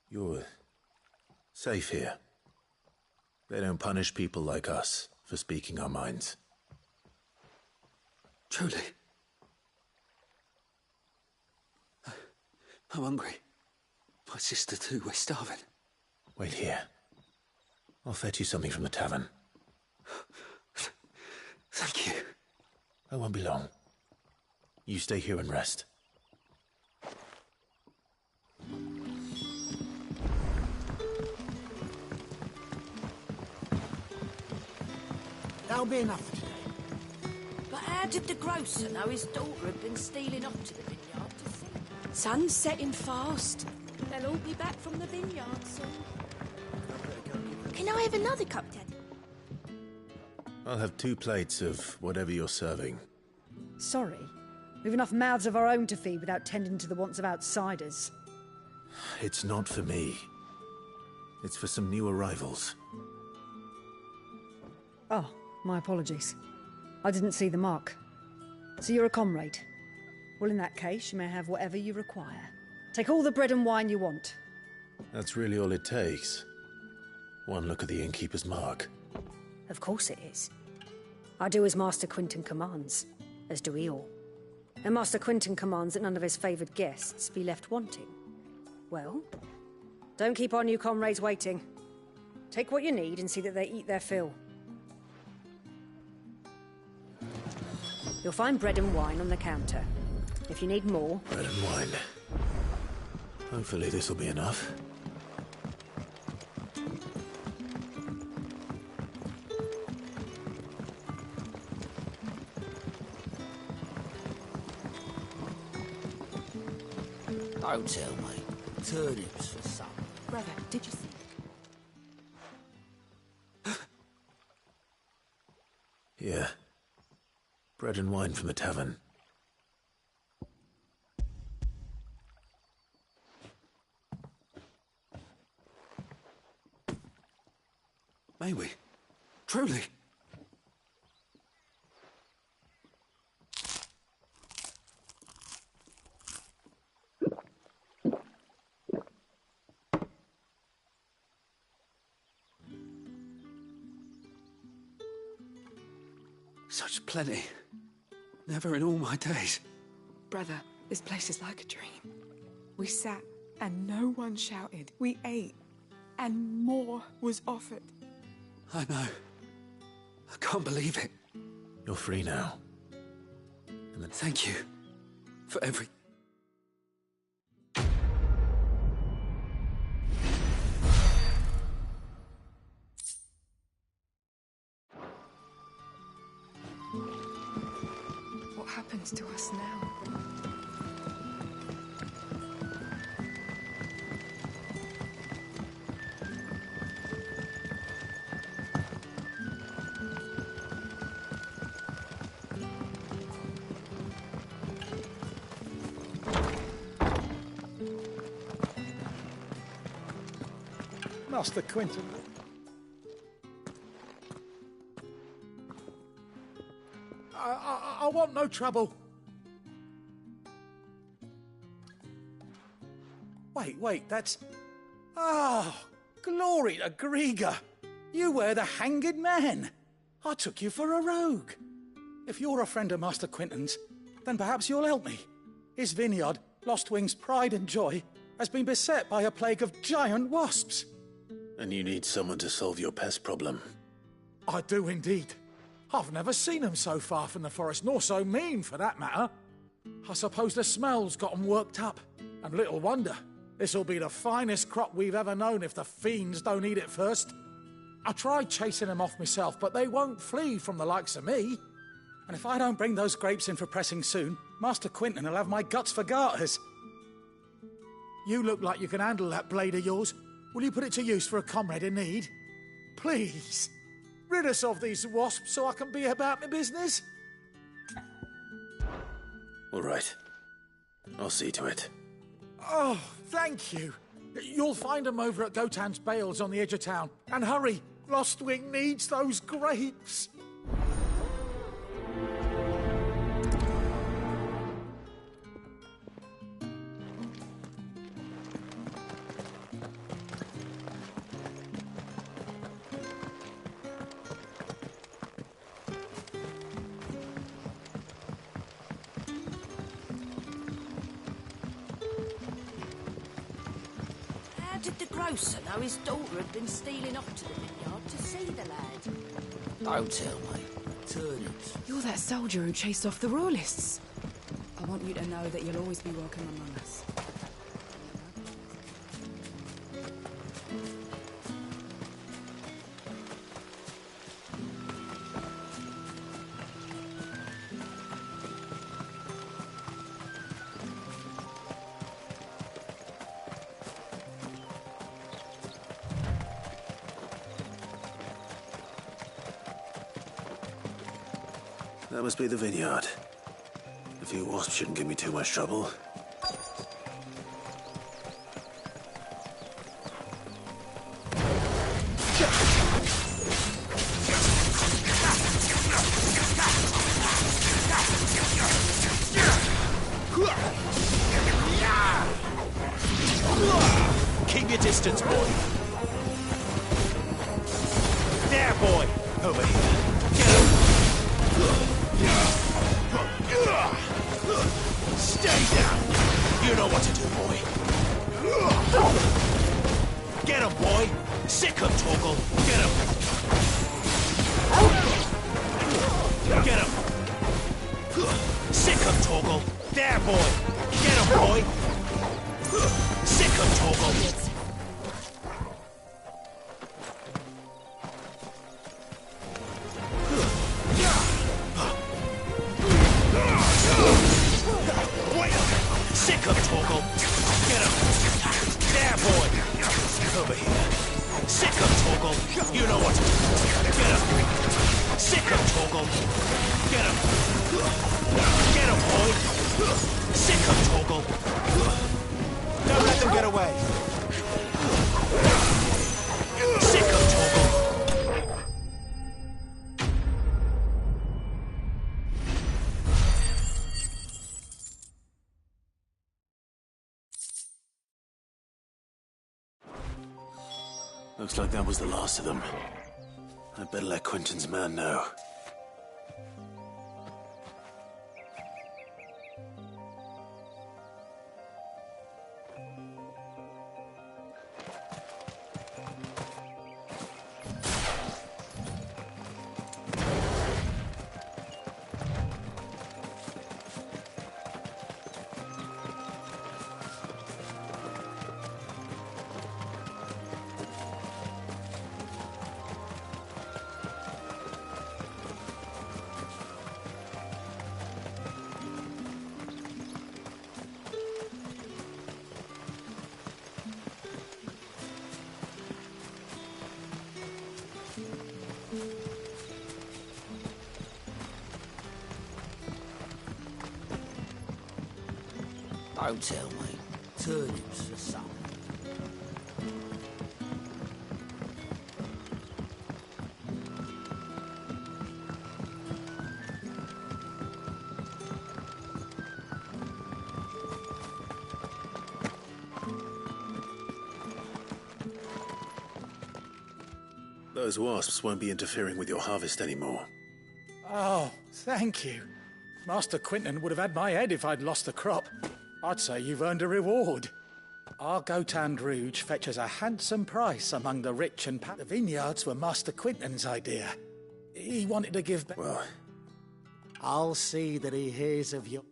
You're safe here. They don't punish people like us for speaking our minds. Truly. I'm hungry. My sister too, we're starving. Wait here. I'll fetch you something from the tavern. Thank you. I won't be long. You stay here and rest. That'll be enough for today. But how did the grocer know his daughter had been stealing off to the vineyard to see? Sun's setting fast. They'll all be back from the vineyard soon. Can I have another cup, Daddy? I'll have 2 plates of whatever you're serving. Sorry. We've enough mouths of our own to feed without tending to the wants of outsiders. It's not for me. It's for some new arrivals. Oh, my apologies. I didn't see the mark. So you're a comrade. Well, in that case, you may have whatever you require. Take all the bread and wine you want. That's really all it takes. One look at the innkeeper's mark. Of course it is. I do as Master Quinton commands, as do we all. And Master Quinton commands that none of his favoured guests be left wanting. Well, don't keep our new comrades waiting. Take what you need and see that they eat their fill. You'll find bread and wine on the counter. If you need more... Bread and wine. Hopefully this'll be enough. Don't tell me. Turnips for some. Brother, did you see? Here. Bread and wine from the tavern. May we? Truly? Such plenty. Never in all my days. Brother, this place is like a dream. We sat and no one shouted. We ate and more was offered. I know. I can't believe it. You're free now. Thank you for every... What happens to us now? Master Quentin. I want no trouble. Wait, that's... Oh, glory to Grieger. You were the hanged man. I took you for a rogue. If you're a friend of Master Quentin's, then perhaps you'll help me. His vineyard, Lostwing's pride and joy, has been beset by a plague of giant wasps. And you need someone to solve your pest problem. I do indeed. I've never seen them so far from the forest, nor so mean, for that matter. I suppose the smell's got them worked up. And little wonder. This'll be the finest crop we've ever known if the fiends don't eat it first. I tried chasing them off myself, but they won't flee from the likes of me. And if I don't bring those grapes in for pressing soon, Master Quentin will have my guts for garters. You look like you can handle that blade of yours. Will you put it to use for a comrade in need? Please. Rid us of these wasps so I can be about my business. All right. I'll see to it. Oh, thank you. You'll find them over at Gotan's Bales on the edge of town. And hurry, Lostwing needs those grapes. Did the grocer know his daughter had been stealing off to the vineyard to see the lad? Don't tell me. Turnips. You're that soldier who chased off the royalists. I want you to know that you'll always be welcome among us. That must be the vineyard. A few wasps shouldn't give me too much trouble. Keep your distance, boy. There, boy. Over here. Get him. Stay down. You know what to do, boy. Get him, boy. Sick him, Torgal. Get him. Get him. Sick him, Torgal. There, boy. Get him, boy. Sick him, Torgal. Sick him, Torgal. Get him. There, boy. Over here. Sick him, Torgal. You know what to do. Get him. Sick him, Torgal. Get him. Get him, boy. Sick him, Torgal. Don't let them get away. Sick him, Torgal. Looks like that was the last of them. I'd better let Quentin's man know. Don't tell me. Turnips for some. Those wasps won't be interfering with your harvest anymore. Oh, thank you. Master Quinton would have had my head if I'd lost the crop. I'd say you've earned a reward. Our Gotand Rouge fetches a handsome price among the rich and the vineyards were Master Quinton's idea. He wanted to give back. Well, I'll see that he hears of your...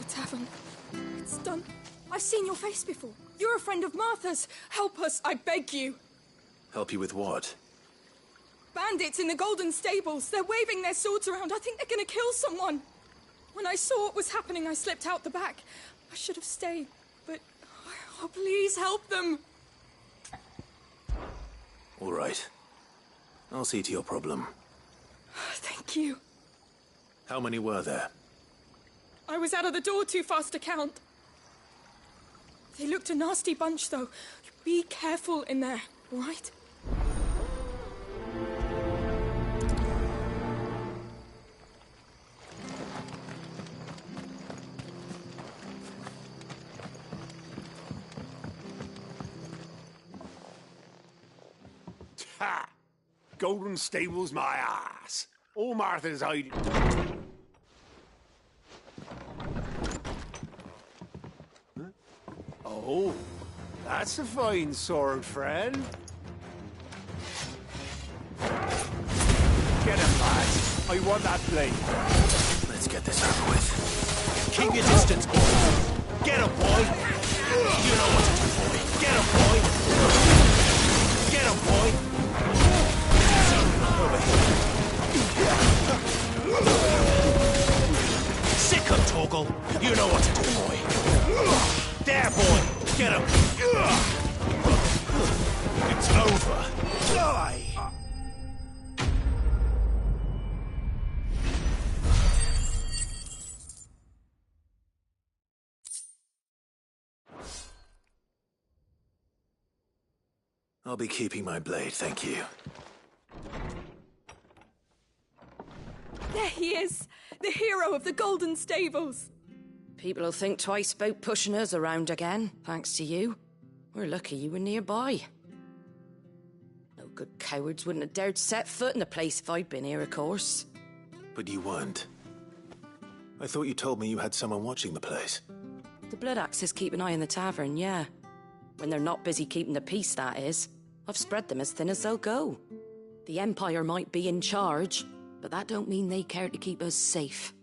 Tavern. It's done. I've seen your face before. You're a friend of Martha's. Help us, I beg you. help you with what? Bandits in the Golden Stables. They're waving their swords around. I think they're going to kill someone. When I saw what was happening, I slipped out the back. I should have stayed, but... Oh, please help them. All right. I'll see to your problem. Thank you. How many were there? I was out of the door too fast to count. They looked a nasty bunch, though. Be careful in there, all right? Ha! Golden Stables my ass. All Martha's hiding. Oh, that's a fine sword, friend. Get him, lads. I want that blade. Let's get this over with. Keep your distance, boy. Get him, boy. You know what to do for me. Get him, boy. Get him, boy. Over here. Sick him, Torgal. You know what to do, boy. There, boy! Get him! It's over. Die! I'll be keeping my blade, thank you. There he is! The hero of the Golden Stables! People will think twice about pushing us around again, thanks to you. We're lucky you were nearby. No good cowards wouldn't have dared set foot in the place if I'd been here, of course. But you weren't. I thought you told me you had someone watching the place. The Blood Axes keep an eye on the tavern, yeah. When they're not busy keeping the peace, that is. I've spread them as thin as they'll go. The Empire might be in charge, but that don't mean they care to keep us safe.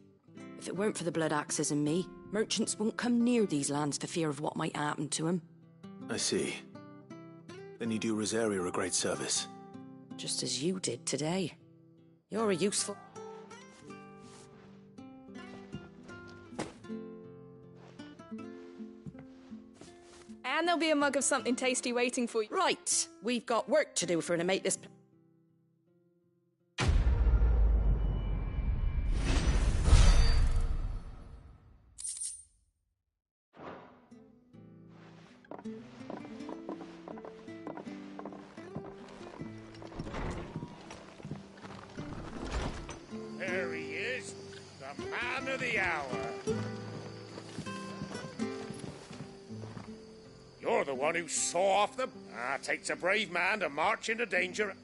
If it weren't for the Blood Axes and me, merchants won't come near these lands for fear of what might happen to them. I see. Then you do Rosaria a great service. Just as you did today. You're a useful... And there'll be a mug of something tasty waiting for you. Right, we've got work to do for to make this... There he is, the man of the hour. You're the one who saw off them. Ah, takes a brave man to march into danger.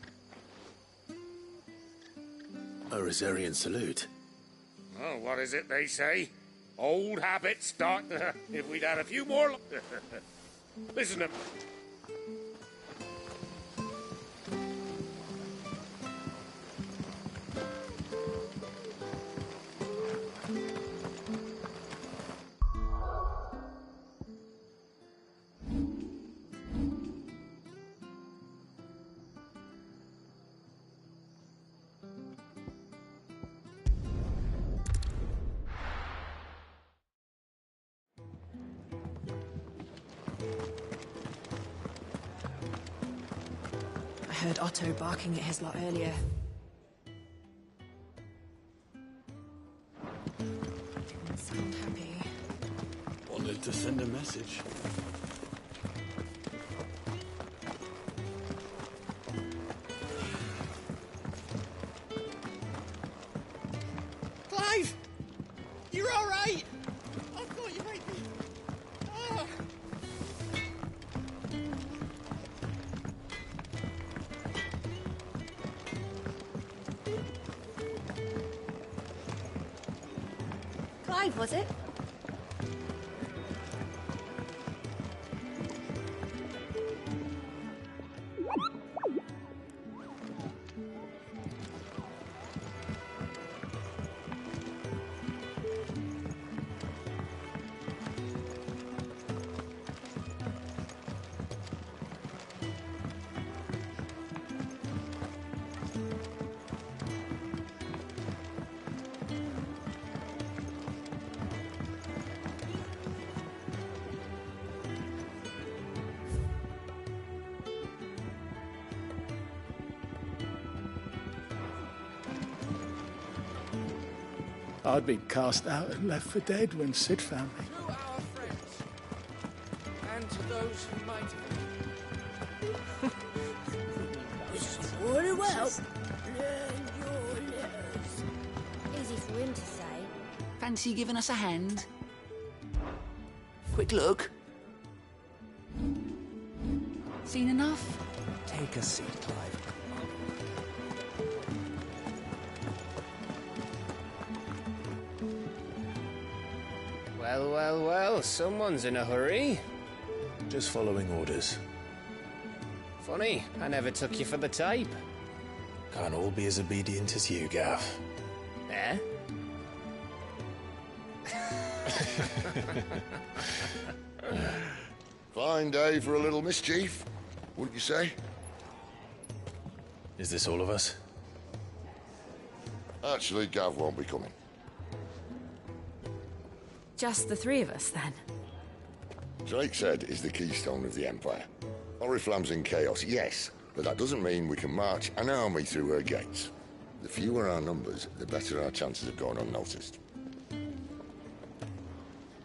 A Rosarian salute. Oh, what is it they say? Old habits start... if we'd had a few more... Listen to... heard Otto barking at his lot earlier. Didn't sound happy. Wanted to send a message. Clive! You're all right! I thought you might be... Ah. Clive, was it? I'd been cast out and left for dead when Sid found me. To our friends, and to those who might have... Very well. Learn your letters. Easy for him to say. Fancy giving us a hand? Quick look. Seen enough? Take a seat, Clive. Well, well, well, someone's in a hurry. Just following orders. Funny, I never took you for the type. Can't all be as obedient as you, Gav. Eh? Fine day for a little mischief, wouldn't you say? Is this all of us? Actually, Gav won't be coming. Just the three of us, then? Drake said is the keystone of the Empire. Oriflamme's in chaos, yes, but that doesn't mean we can march an army through her gates. The fewer our numbers, the better our chances of going unnoticed.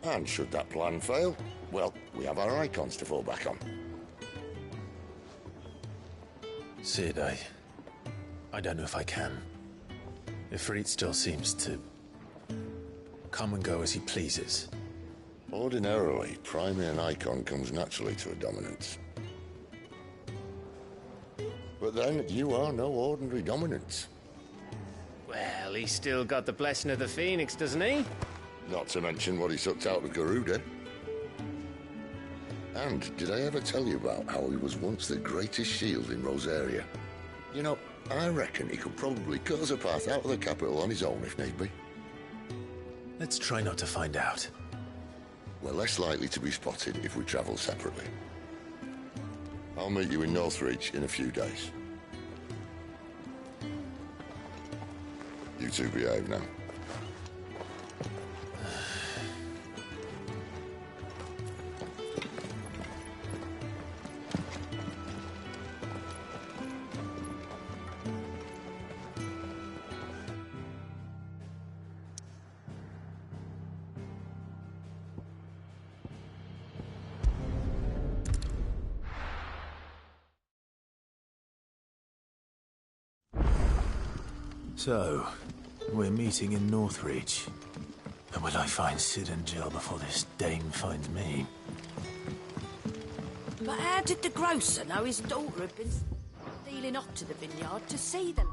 And should that plan fail, well, we have our icons to fall back on. Sid, I don't know if I can. Ifrit still seems to come and go as he pleases. Ordinarily, priming an icon comes naturally to a dominance. But then, you are no ordinary dominance. Well, he's still got the blessing of the Phoenix, doesn't he? Not to mention what he sucked out of Garuda. And did I ever tell you about how he was once the greatest shield in Rosaria? You know, I reckon he could probably cut us a path out of the capital on his own if need be. Let's try not to find out. We're less likely to be spotted if we travel separately. I'll meet you in Northreach in a few days. You two behave now. So, we're meeting in Northreach. And will I find Sid and Jill before this dame finds me? But how did the grocer know his daughter had been stealing off to the vineyard to see them?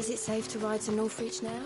Is it safe to ride to Northreach now?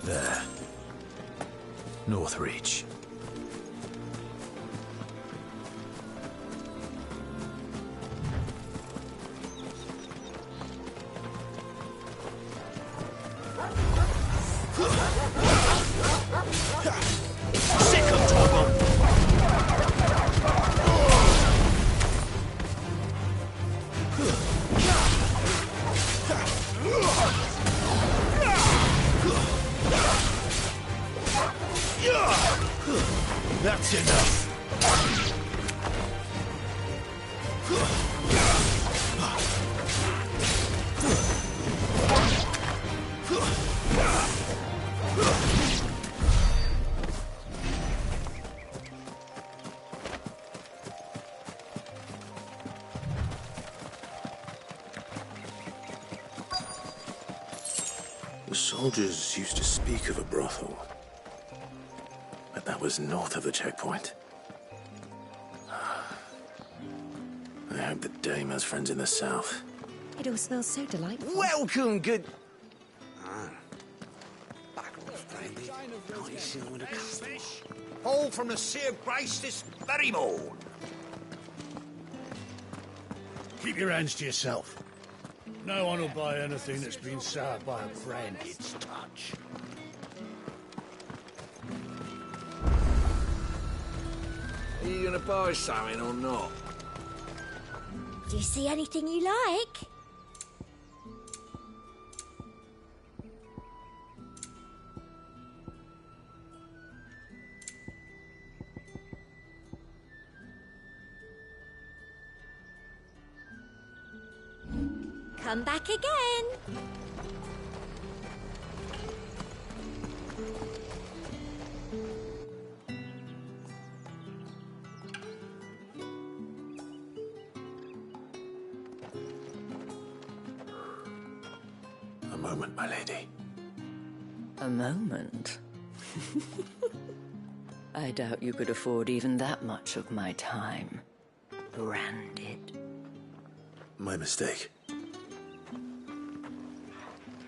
There. Northreach. Sick of Toggle! That's enough. The soldiers used to speak of a brothel, but that was north of the checkpoint. I hope the dame has friends in the south. It all smells so delightful. Welcome, good... Back off, Brandy. Can't you see I'm with a customer? All from the Sea of Grace this very morn. Keep your hands to yourself. No one will buy anything that's been soured by a friend. It's touch. Are you gonna buy something or not? Do you see anything you like? Come back again. A moment, my lady. A moment? I doubt you could afford even that much of my time. Branded. My mistake.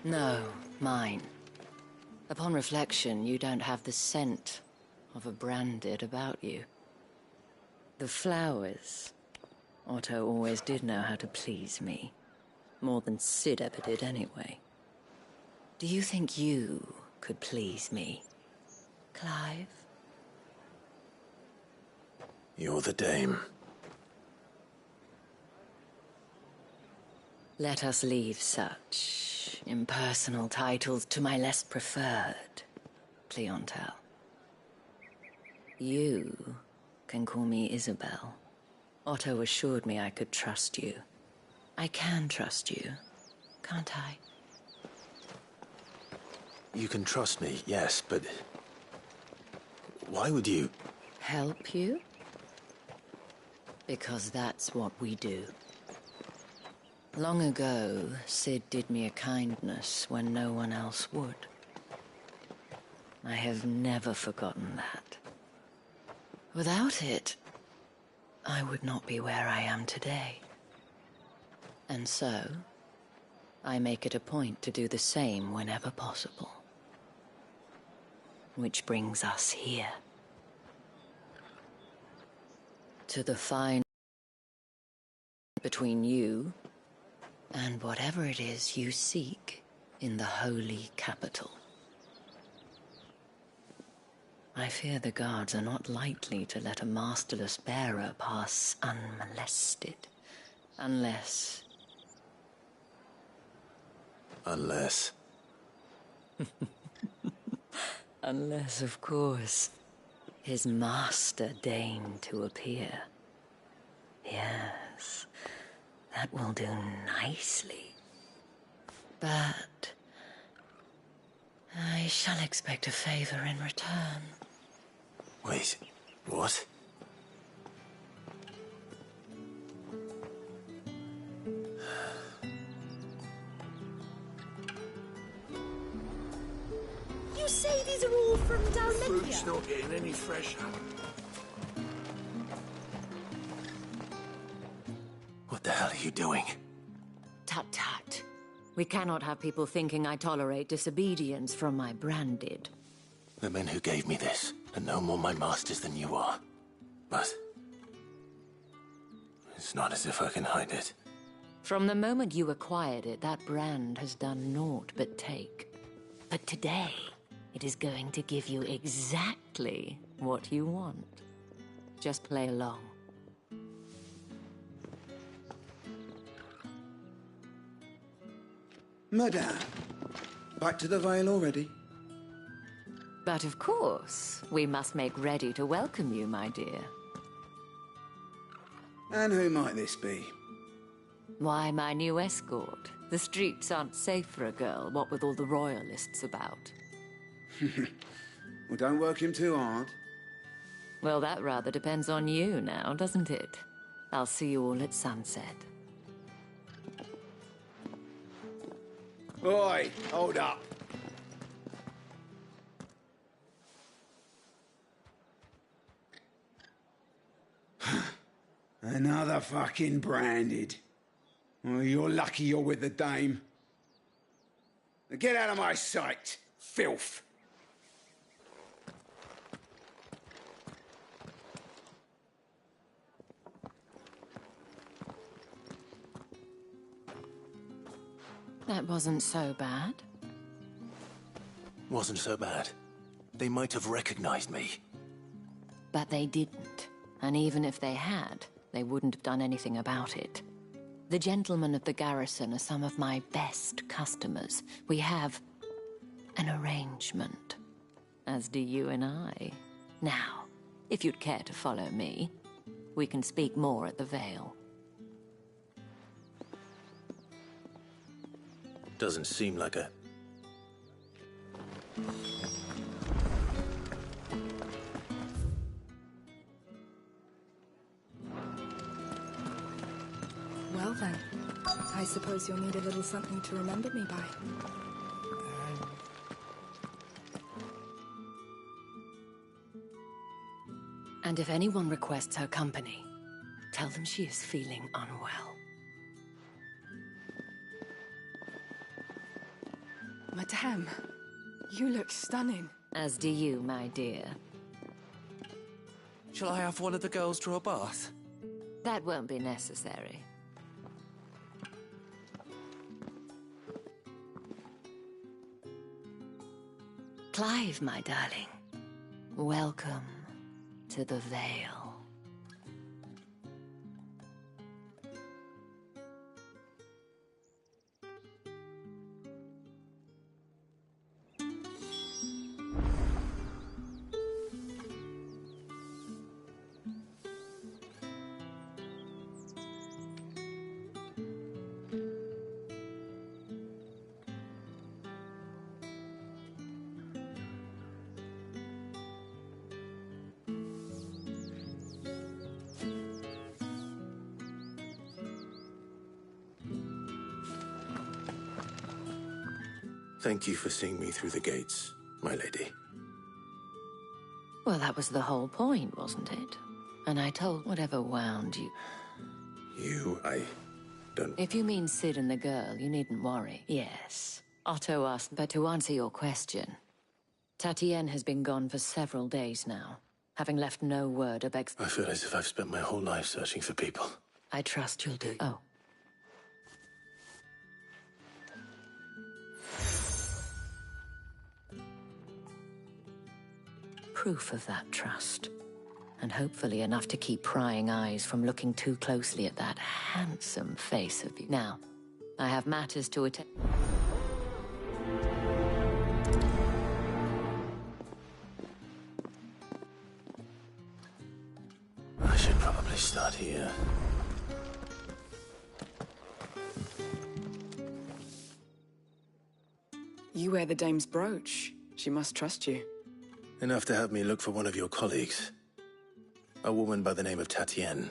No, mine. Upon reflection, you don't have the scent of a branded about you. The flowers. Otto always did know how to please me. More than Sid ever did anyway. Do you think you could please me, Clive? You're the dame. Let us leave such impersonal titles to my less preferred clientele. You can call me Isabel. Otto assured me I could trust you. I can trust you, can't I? You can trust me, yes, but... why would you... Help you? Because that's what we do. Long ago, Sid did me a kindness when no one else would. I have never forgotten that. Without it, I would not be where I am today. And so, I make it a point to do the same whenever possible. Which brings us here. To the fine between you and whatever it is you seek in the holy capital. I fear the guards are not likely to let a masterless bearer pass unmolested. Unless... Unless... Unless, of course, his master deigned to appear. Yes, that will do nicely. But... I shall expect a favor in return. Wait, what? You say these are all from Dalmatia? Fruit's not getting any fresher. What the hell are you doing? Tut tut. We cannot have people thinking I tolerate disobedience from my branded. The men who gave me this are no more my masters than you are. But... it's not as if I can hide it. From the moment you acquired it, that brand has done naught but take. But today, it is going to give you exactly what you want. Just play along. Madame, back to the Vale already? But of course, we must make ready to welcome you, my dear. And who might this be? Why, my new escort. The streets aren't safe for a girl, what with all the royalists about. Well, don't work him too hard. Well, that rather depends on you now, doesn't it? I'll see you all at sunset. Oi, hold up. Another fucking branded. Well, you're lucky you're with the dame. Now get out of my sight, filth. That wasn't so bad. Wasn't so bad. They might have recognized me. But they didn't. And even if they had, they wouldn't have done anything about it. The gentlemen of the garrison are some of my best customers. We have an arrangement, as do you and I. Now, if you'd care to follow me, we can speak more at the Vale. Doesn't seem like a... Well then, I suppose you'll need a little something to remember me by. And if anyone requests her company, tell them she is feeling unwell. Madame, you look stunning. As do you, my dear. Shall I have one of the girls draw a bath? That won't be necessary. Clive, my darling. Welcome to the Vale. Thank you for seeing me through the gates, my lady. Well, that was the whole point, wasn't it? And I told whatever wound you... I don't... If you mean Sid and the girl, you needn't worry. Yes. Otto asked, but to answer your question, Tatienne has been gone for several days now, having left no word of I feel as if I've spent my whole life searching for people. I trust you'll do. Oh. Proof of that trust. And hopefully enough to keep prying eyes from looking too closely at that handsome face of you. Now, I have matters to attend. I should probably start here. You wear the dame's brooch. She must trust you. Enough to have me look for one of your colleagues. A woman by the name of Tatienne.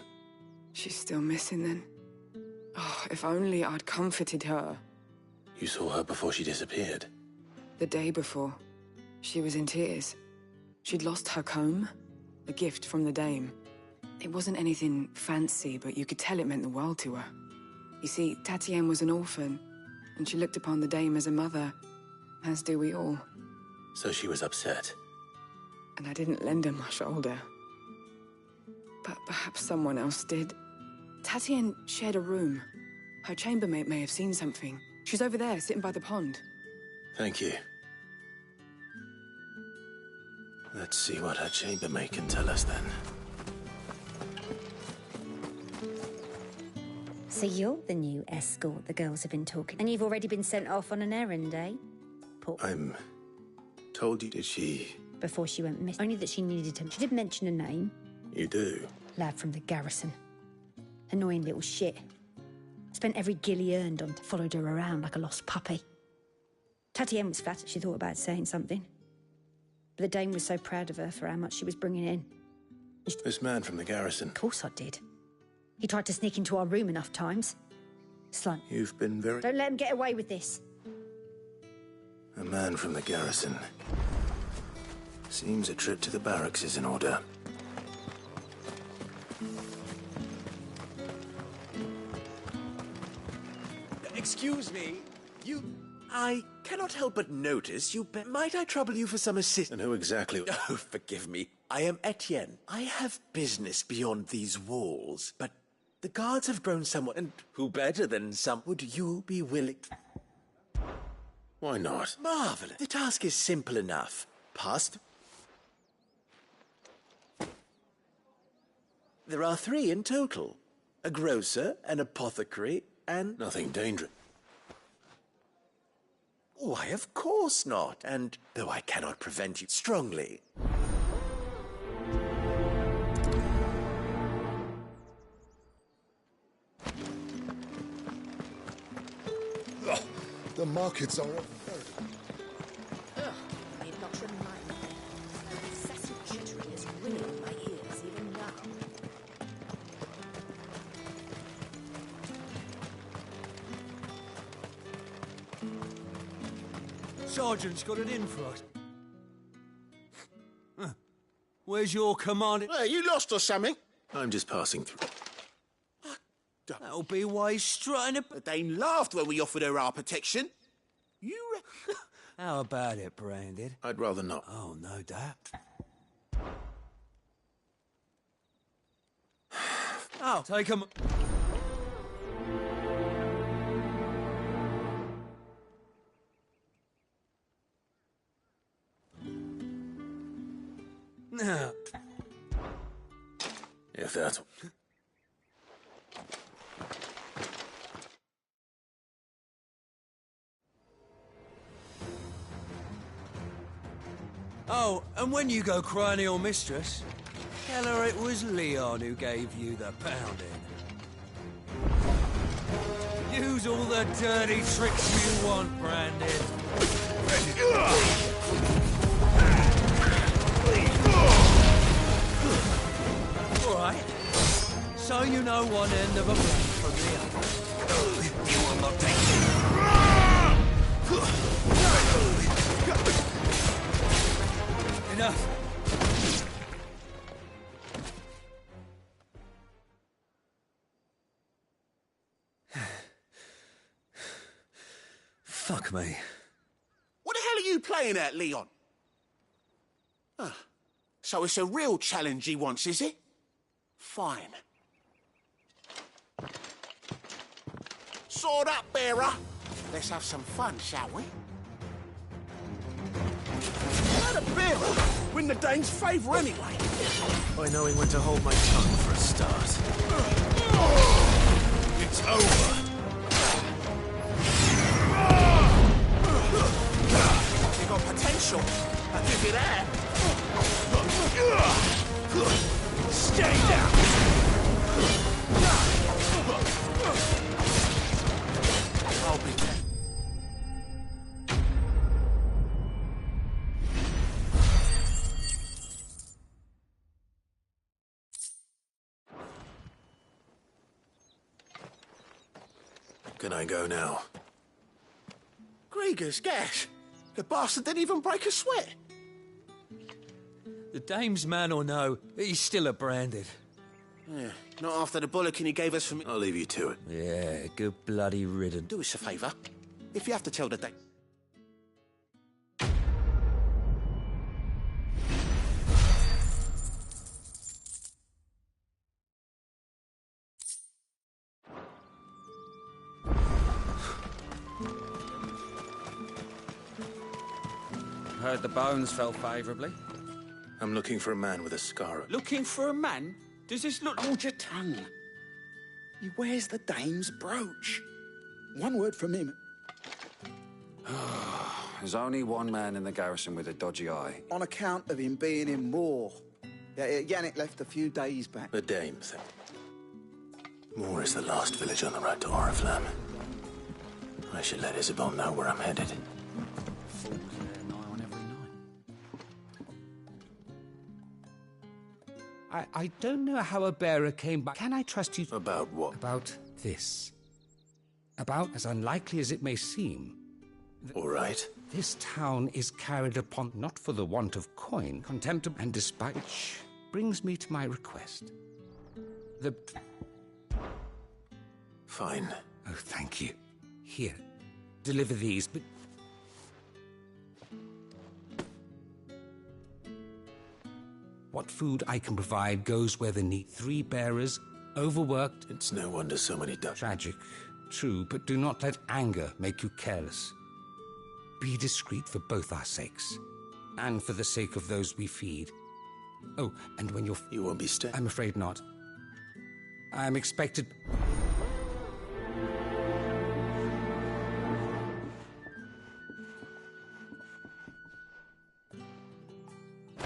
She's still missing then. Oh, if only I'd comforted her. You saw her before she disappeared. The day before. She was in tears. She'd lost her comb, a gift from the dame. It wasn't anything fancy, but you could tell it meant the world to her. You see, Tatienne was an orphan, and she looked upon the dame as a mother, as do we all. So she was upset. And I didn't lend her my shoulder. But perhaps someone else did. Tatienne shared a room. Her chambermaid may have seen something. She's over there, sitting by the pond. Thank you. Let's see what her chambermaid can tell us then. So you're the new escort the girls have been talking. And you've already been sent off on an errand, eh? Poor. I'm told you, did she? Before she went missing. Only that she needed him. She did mention a name. You do? Lad from the garrison. Annoying little shit. Spent every guil he earned on followed her around like a lost puppy. Tatienne was flattered she thought about saying something. But the dame was so proud of her for how much she was bringing in. This man from the garrison? Of course I did. He tried to sneak into our room enough times. Slunt. You've been very... Don't let him get away with this. A man from the garrison. Seems a trip to the barracks is in order. Excuse me, I cannot help but notice might I trouble you for some assistance? And who exactly? Oh, forgive me. I am Etienne. I have business beyond these walls, but the guards have grown somewhat, and who better than some? Would you be willing? Why not? Marvelous. The task is simple enough. Past. There are 3 in total. A grocer, an apothecary, and... Nothing dangerous. Why, of course not. And though I cannot prevent you strongly... The markets are... Need not remind me. Their incessant chittering is ringing in my ears even now. Sergeant's got it in for us. Where's your commanding? Hey, you lost or something? I'm just passing through. That'll be why he's strutting a... The dame laughed when we offered her our protection. You... How about it, Branded? I'd rather not. Oh, no doubt. Oh, take him... Now... If that's... Oh, and when you go crying to your mistress, tell her it was Leon who gave you the pounding. Use all the dirty tricks you want, Branded. All right. So you know one end of a blade from the other. You will not take it. Enough. Fuck me. What the hell are you playing at, Leon? Ah, so it's a real challenge he wants, is it? Fine. Sword up, bearer. Let's have some fun, shall we? Let a bearer win the Dane's favour anyway. By knowing when to hold my tongue for a start. It's over. You got potential. I'll give you that. Stay down. I'll be there. Can I go now? Grieger's gas. The bastard didn't even break a sweat. The dame's man or no, he's still a branded. Yeah, not after the bullocking he gave us from... I'll leave you to it. Yeah, good bloody riddance. Do us a favour. If you have to tell the Dane... Heard the bones fell favourably. I'm looking for a man with a scar. Looking for a man? Does this look... Hold your tongue. He wears the dame's brooch. One word from him. There's only one man in the garrison with a dodgy eye. On account of him being in war. Yeah, Yannick left a few days back. The dame thing. Moor is the last village on the road to Oriflamme. I should let Isabel know where I'm headed. I don't know how a bearer came back. Can I trust you? About what? About this. About, as unlikely as it may seem. All right. This town is carried upon not for the want of coin, contempt and despite, which brings me to my request. Fine. Oh, thank you. Here, deliver these, but... What food I can provide goes where the need. 3 bearers, overworked... It's no wonder so many die. Tragic, true, but do not let anger make you careless. Be discreet for both our sakes, and for the sake of those we feed. Oh, and when you're... You won't be staying? I'm afraid not. I am expected...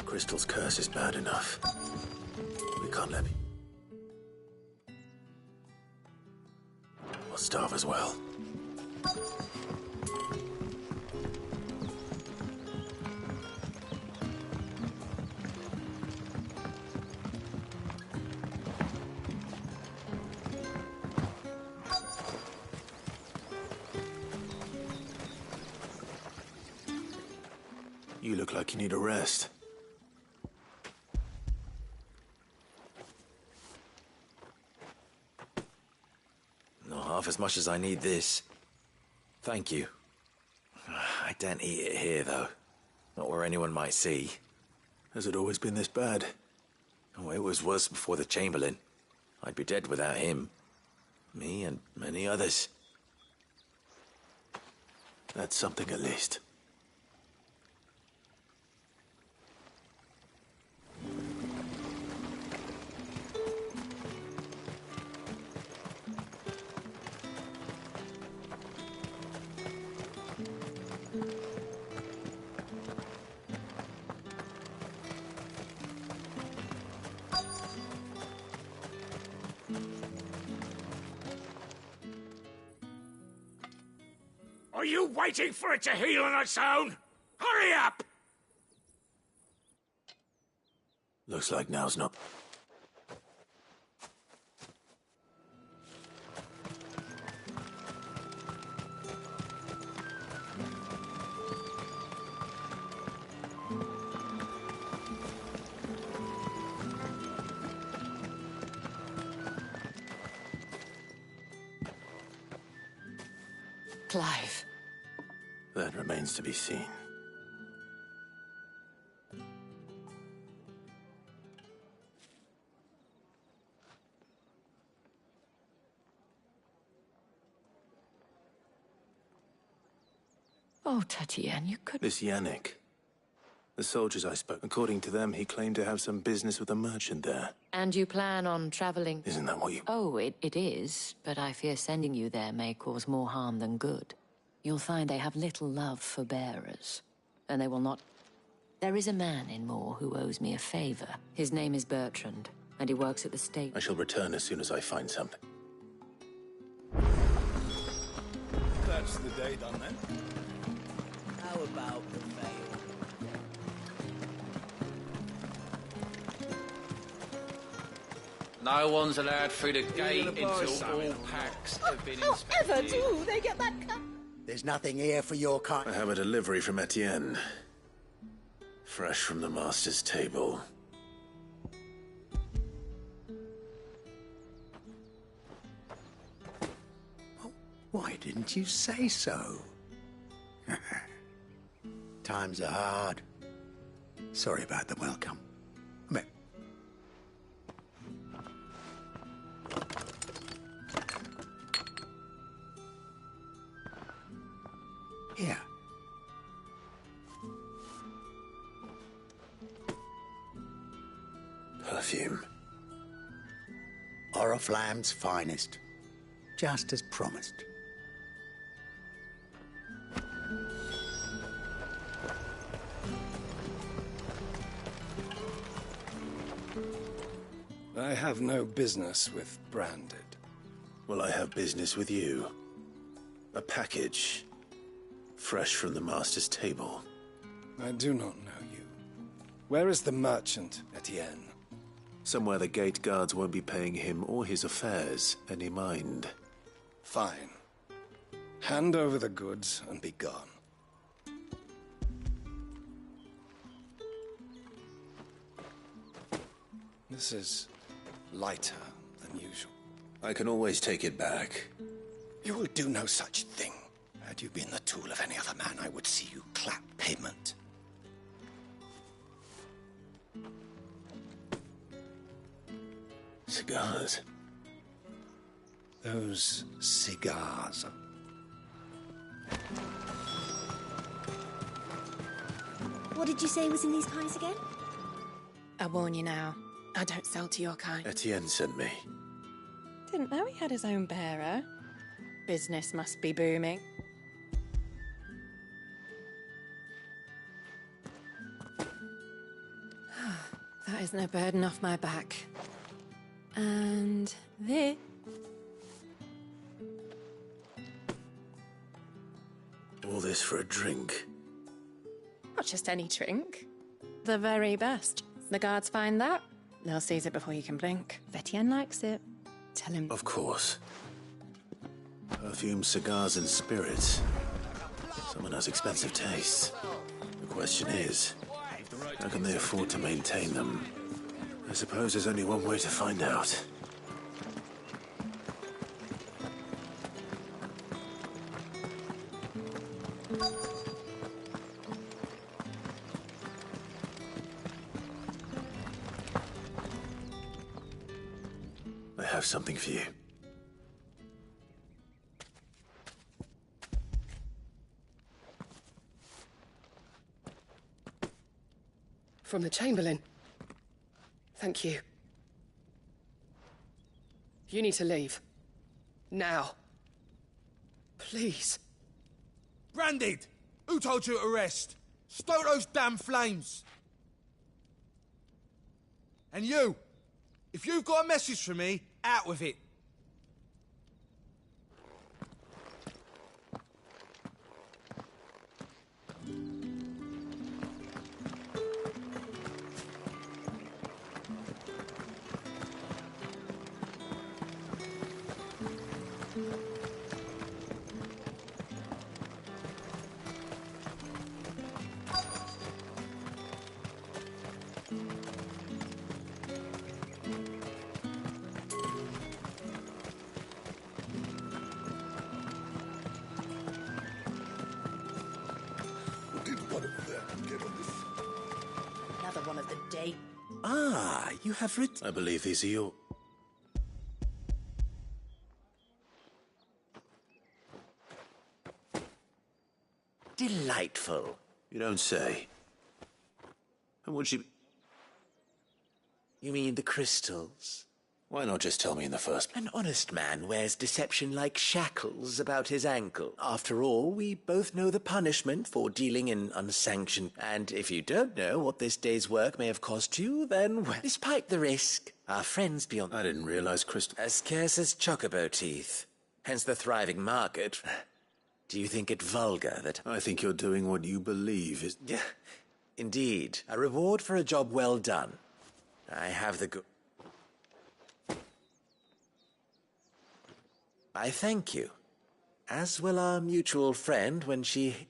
Crystal's curse is bad enough. We can't let me... We'll starve as well. You look like you need a rest. Not half as much as I need this. Thank you. I daren't eat it here, though. Not where anyone might see. Has it always been this bad? Oh, it was worse before the Chamberlain. I'd be dead without him. Me and many others. That's something at least. Are you waiting for it to heal on its own? Hurry up! Looks like now's not... Clive. That remains to be seen. Oh, Tatienne, you could... This Yannick. The soldiers I spoke, according to them, he claimed to have some business with a merchant there. And you plan on traveling... Isn't that what you... Oh, it is, but I fear sending you there may cause more harm than good. You'll find they have little love for bearers, and they will not... There is a man in Moore who owes me a favor. His name is Bertrand, and he works at the state... I shall return as soon as I find something. That's the day done then. How about the veil? No one's allowed through the gate until all packs have been inspected. Ever do they get that cut? There's nothing here for your kind. I have a delivery from Etienne. Fresh from the master's table. Why didn't you say so? Times are hard. Sorry about the welcome. Come here. Here. Perfume. Oriflamme's finest. Just as promised. I have no business with Branded. Well, I have business with you. A package. Fresh from the master's table. I do not know you. Where is the merchant, Etienne? Somewhere the gate guards won't be paying him or his affairs any mind. Fine. Hand over the goods and be gone. This is lighter than usual. I can always take it back. You will do no such thing. Had you been the tool of any other man, I would see you clap payment. Cigars. Those cigars. What did you say was in these pies again? I warn you now, I don't sell to your kind. Etienne sent me. Didn't know he had his own bearer. Business must be booming. That is no burden off my back. And this. All this for a drink. Not just any drink. The very best. The guards find that, they'll seize it before you can blink. Etienne likes it. Tell him. Of course. Perfume, cigars, and spirits. Someone has expensive tastes. The question is, how can they afford to maintain them? I suppose there's only one way to find out. I have something for you. From the Chamberlain. Thank you. You need to leave. Now. Please. Branded! Who told you to rest? Stoke those damn flames! And you! If you've got a message for me, out with it. Another one of the day. Ah, you have written... I believe these are your... Delightful. You don't say. And would she... You mean the crystals? Why not just tell me in the first place? An honest man wears deception like shackles about his ankle. After all, we both know the punishment for dealing in unsanctioned... And if you don't know what this day's work may have cost you, then, well, despite the risk, our friends beyond... I didn't realize crystal... As scarce as chocobo teeth. Hence the thriving market. Do you think it vulgar that... I think you're doing what you believe is... Yeah, indeed. A reward for a job well done. I have the good... I thank you. As will our mutual friend when she...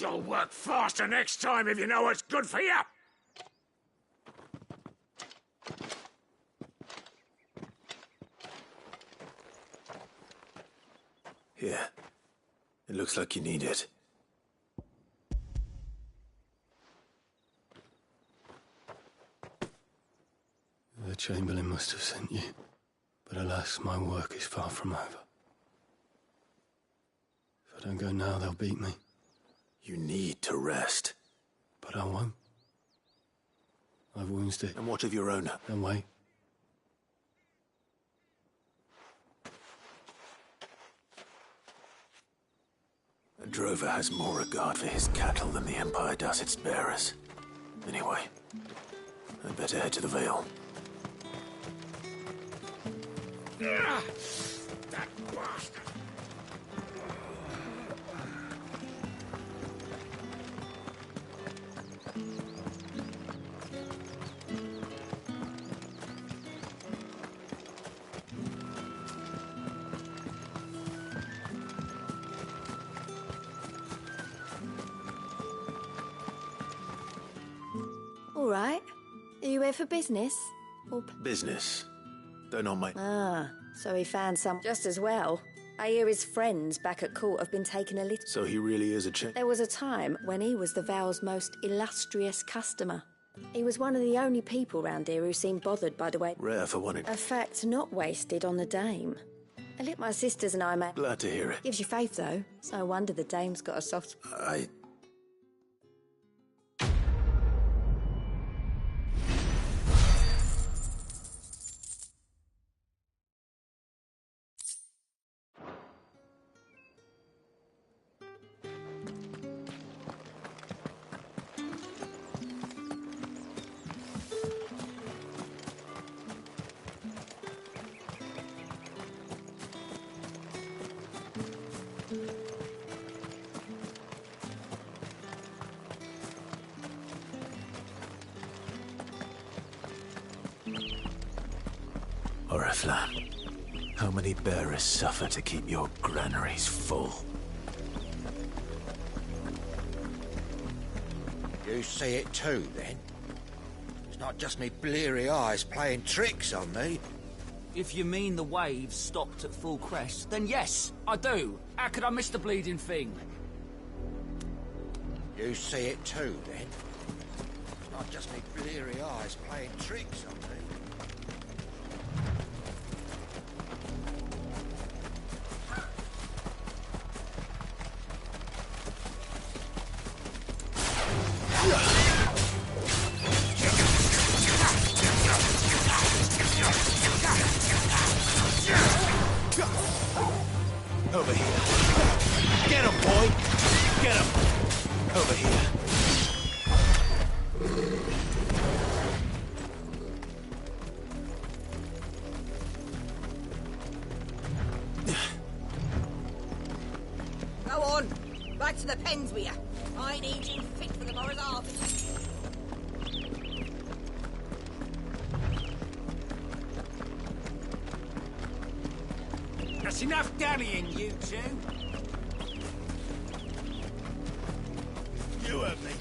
You'll work faster next time if you know what's good for you. Here. It looks like you need it. The Chamberlain must have sent you. But alas, my work is far from over. If I don't go now, they'll beat me. You need to rest. But I won't. I've wounds to... And what of your own? Then wait. A drover has more regard for his cattle than the Empire does its bearers. Anyway, I'd better head to the Vale. That bastard! All right. Are you here for business? Or... Business. Though not my... Ah, so he found some just as well. I hear his friends back at court have been taking a little... So he really is a There was a time when he was the Vale's most illustrious customer. He was one of the only people round here who seemed bothered by the way... Rare for one... A fact not wasted on the dame. A lit my sisters and I, mate. Glad to hear it. Gives you faith, though. It's no wonder the dame's got a soft... Oriflamme, how many bearers suffer to keep your granaries full? You see it too, then? It's not just me bleary eyes playing tricks on me. If you mean the waves stopped at full crest, then yes, I do. How could I miss the bleeding thing? You see it too, then? It's not just me bleary eyes playing tricks on me. Over here. Get him, boy! Get him! Over here. Go on! Back to the pens with you. I need you fit for the morrow's harvest. enough dallying, you two. You heard me.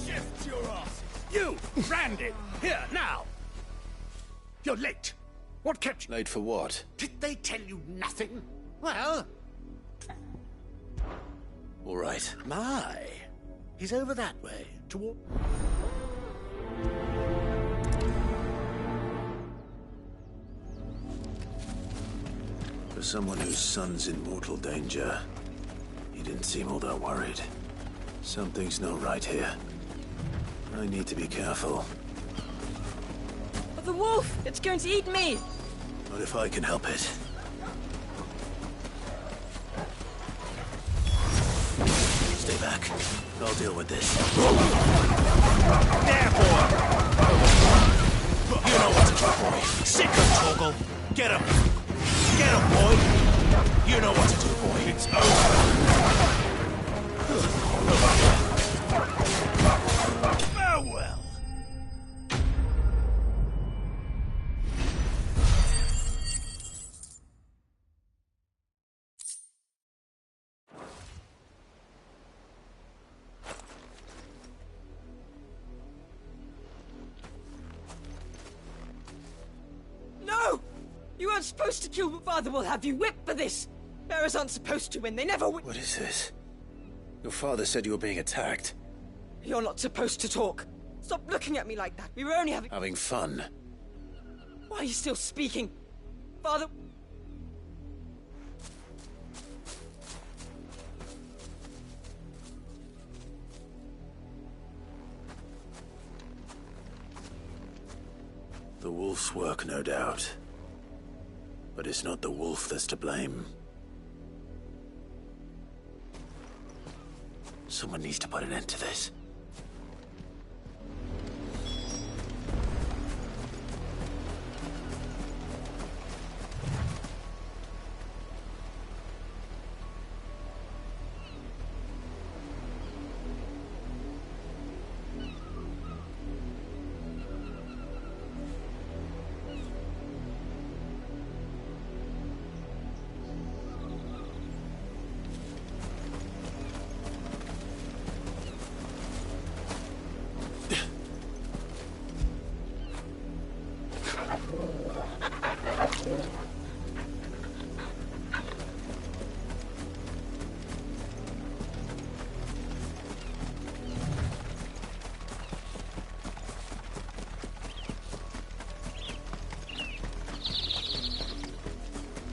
Shift your asses. You, Brandon, here, now. You're late. What kept you? Late for what? Did they tell you nothing? Well... All right. My. He's over that way, toward... For someone whose son's in mortal danger, he didn't seem all that worried. Something's not right here. I need to be careful. The wolf! It's going to eat me! What if I can help it? Stay back. I'll deal with this. There, boy! You know what to do, boy. Sick of Toggle. Get him. Get him, boy. You know what to do, boy. It's over. Farewell. No! You weren't supposed to kill, but Father will have you whipped for this! Bearers aren't supposed to win, they never win. What is this? Your father said you were being attacked. You're not supposed to talk. Stop looking at me like that. We were only having... Having fun. Why are you still speaking? Father... The wolf's work, no doubt. But it's not the wolf that's to blame. Someone needs to put an end to this.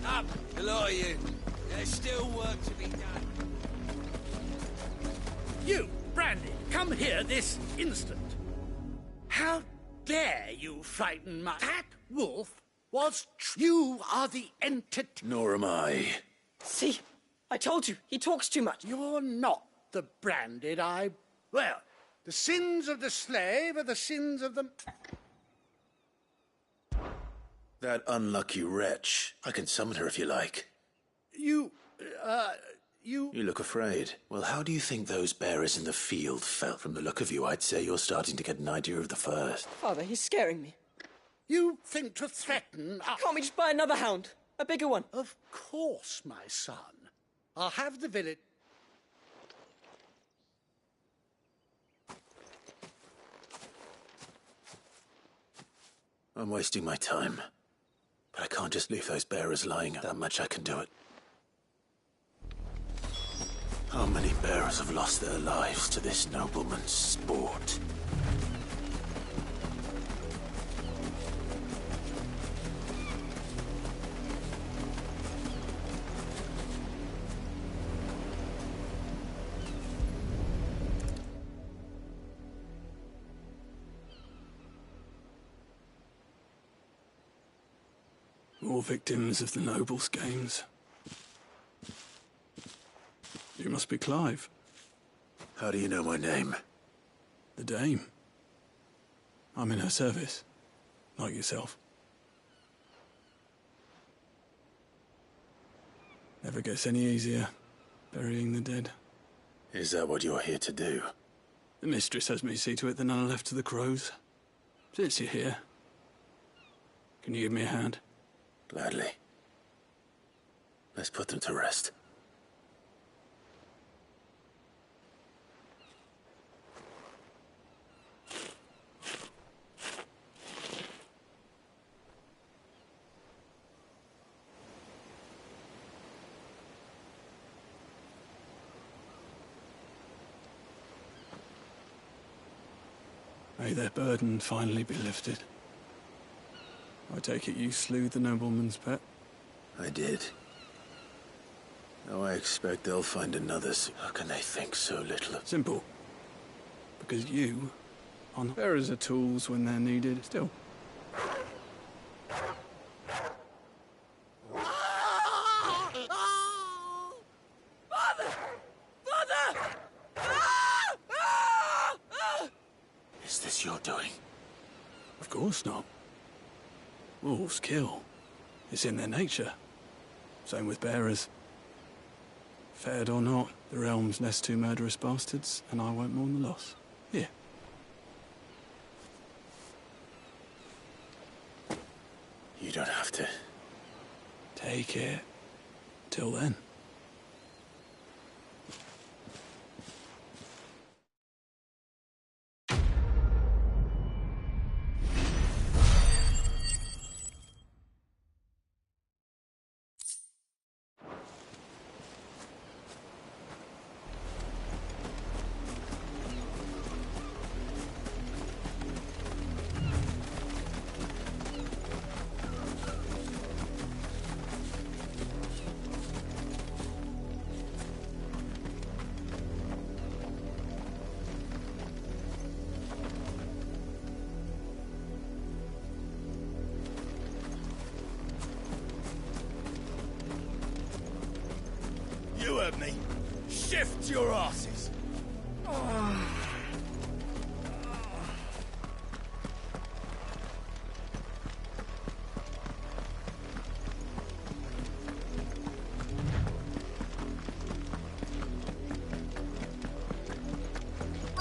Up, a lot of you. There's still work to be done. You, Brandy, come here this instant. How dare you frighten my... That wolf was... You are the entity... Nor am I. See? I told you, he talks too much. You're not the branded I... Well, the sins of the slave are the sins of the... That unlucky wretch. I can summon her if you like. You... You look afraid. Well, how do you think those bearers in the field felt? From the look of you, I'd say you're starting to get an idea of the first. Father, he's scaring me. You think to threaten... Can't we just buy another hound? A bigger one? Of course, my son. I'll have the village... I'm wasting my time. But I can't just leave those bearers lying. That much I can do it. How many bearers have lost their lives to this nobleman's sport? More victims of the nobles' games. You must be Clive. How do you know my name? The Dame. I'm in her service, like yourself. Never gets any easier, burying the dead. Is that what you're here to do? The mistress has me see to it that none are left to the crows. Since you're here, can you give me a hand? Gladly. Let's put them to rest. May their burden finally be lifted. I take it you slew the nobleman's pet? I did. Now I expect they'll find another. How can they think so little of... Simple. Because you are not bearers of tools when they're needed. Still. Is this your doing? Of course not. Wolves kill. It's in their nature. Same with bearers. Fed or not, the realm's nest two murderous bastards, and I won't mourn the loss. Here. You don't have to. Take it. Till then. You heard me. Shift your asses.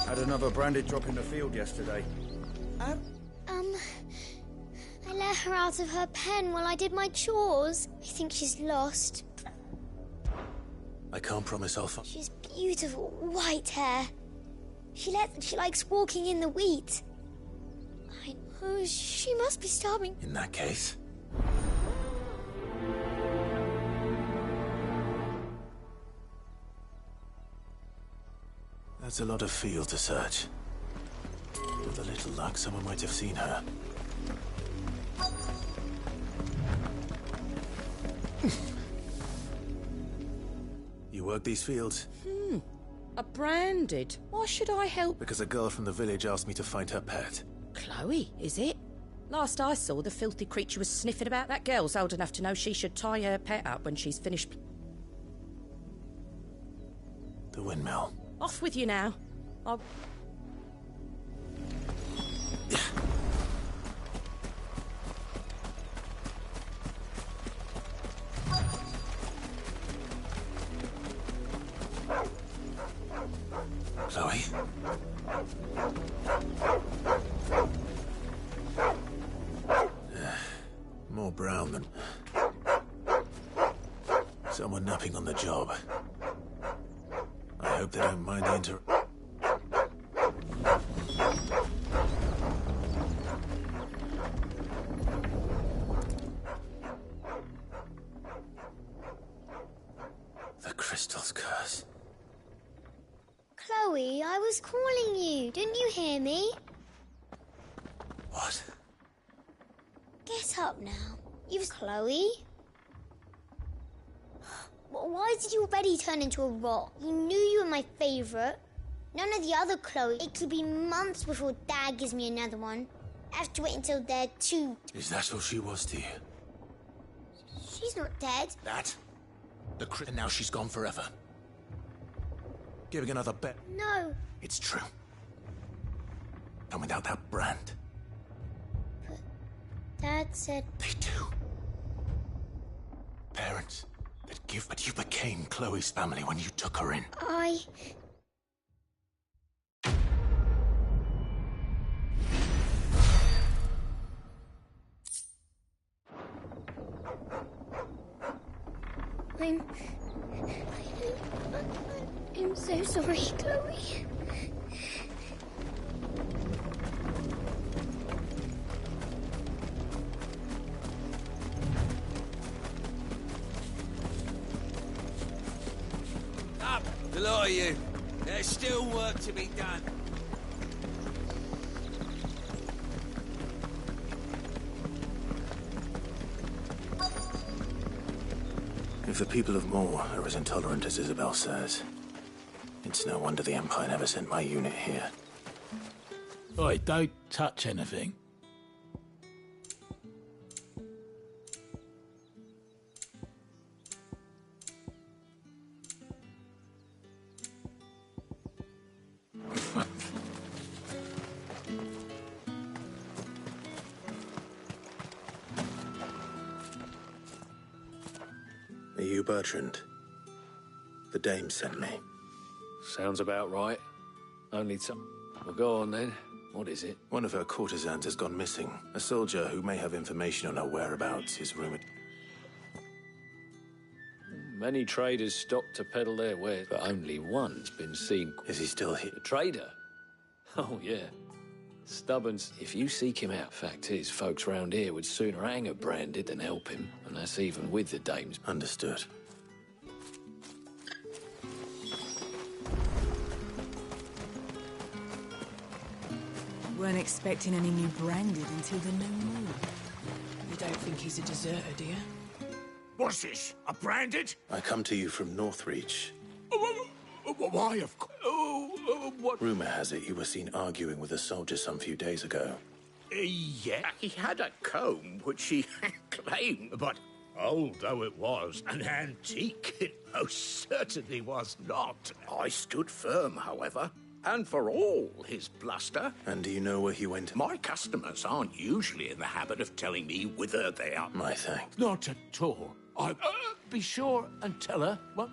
Had another branded drop in the field yesterday. I let her out of her pen while I did my chores. I think she's lost. I can't promise I'll find... She's beautiful, white hair. She likes walking in the wheat. She must be starving. In that case... That's a lot of field to search. With a little luck, someone might have seen her. You work these fields? A branded? Why should I help? Because a girl from the village asked me to find her pet. Chloe, is it? Last I saw, the filthy creature was sniffing about that girl's old enough to know she should tie her pet up when she's finished. The windmill. Off with you now. I'll... Chloe? More brown than... Someone napping on the job. I hope they don't mind the The crystal's curse. Chloe, I was calling you. Didn't you hear me? What? Get up now. You've... Chloe? Why did you already turn into a rock? You knew you were my favourite. None of the other Chloe. It could be months before Dad gives me another one. I have to wait until they're two. Is that all she was to you? She's not dead. That? And now she's gone forever. Giving another bet. No. It's true. And without that brand. But Dad said... They do. Parents that give... But you became Chloe's family when you took her in. I'm so sorry, Chloe. Up, the lot of you. There's still work to be done. If the people of Moor are as intolerant as Isabel says, it's no wonder the Empire never sent my unit here. Oi, don't touch anything. Are you Bertrand? The dame sent me. Sounds about right. Only some... Well, go on then. What is it? One of her courtesans has gone missing. A soldier who may have information on her whereabouts is rumored. Many traders stop to peddle their wares, but only one's been seen. Is he still here? A trader? Oh, yeah. Stubborn. If you seek him out, fact is, folks round here would sooner hang a Branded than help him, and that's even with the dames. Understood. Weren't expecting any new Branded until the new moon. You don't think he's a deserter, do you? What's this? A Branded? I come to you from Northreach. Why, of course. What? Rumor has it you were seen arguing with a soldier some few days ago. Yeah, he had a comb which he claimed, but old though it was, an antique it most certainly was not. I stood firm, however, and for all his bluster. And do you know where he went? My customers aren't usually in the habit of telling me whither they are. My thanks. Not at all. I be sure and tell her what.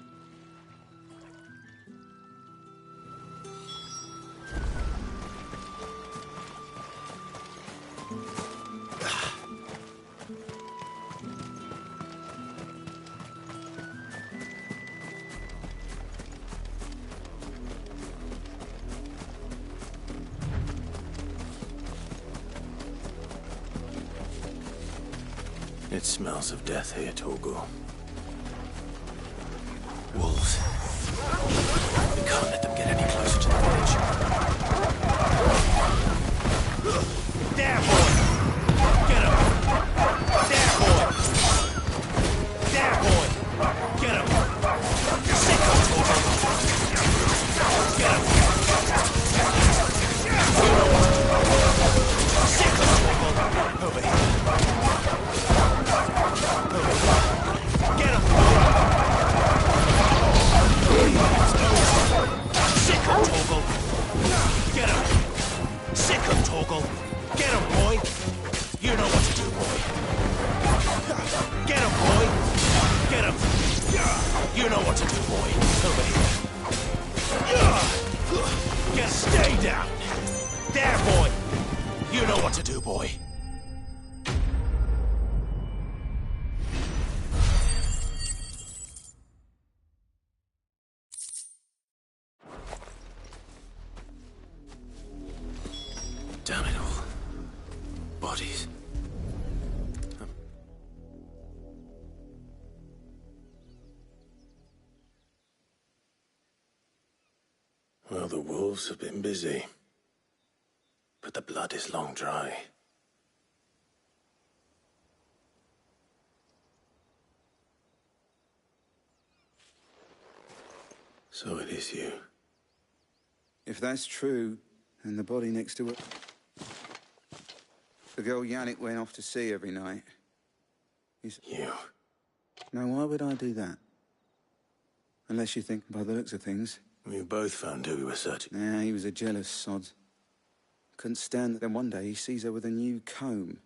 It smells of death here, Torgal. Wolves. We can't let them get any closer to the village. There, boy! Get him! There, boy! There, boy! Get him! Sick of Torgal! Get him! Sick of Torgal! Over here. Get him! Sick of Torgal! Get him! Sick of Torgal! Get him, boy! You know what to do, boy! Get him, boy! Get him! You know what to do, boy! Over here! Get stay down! There, boy! You know what to do, boy! Damn it all. Bodies. Well, the wolves have been busy. But the blood is long dry. So it is you. If that's true, then the body next to it... The girl Yannick went off to see every night. You. Now, why would I do that? Unless you think, by the looks of things... We both found who we were searching. Nah, he was a jealous sod. Couldn't stand that. Then one day he sees her with a new comb.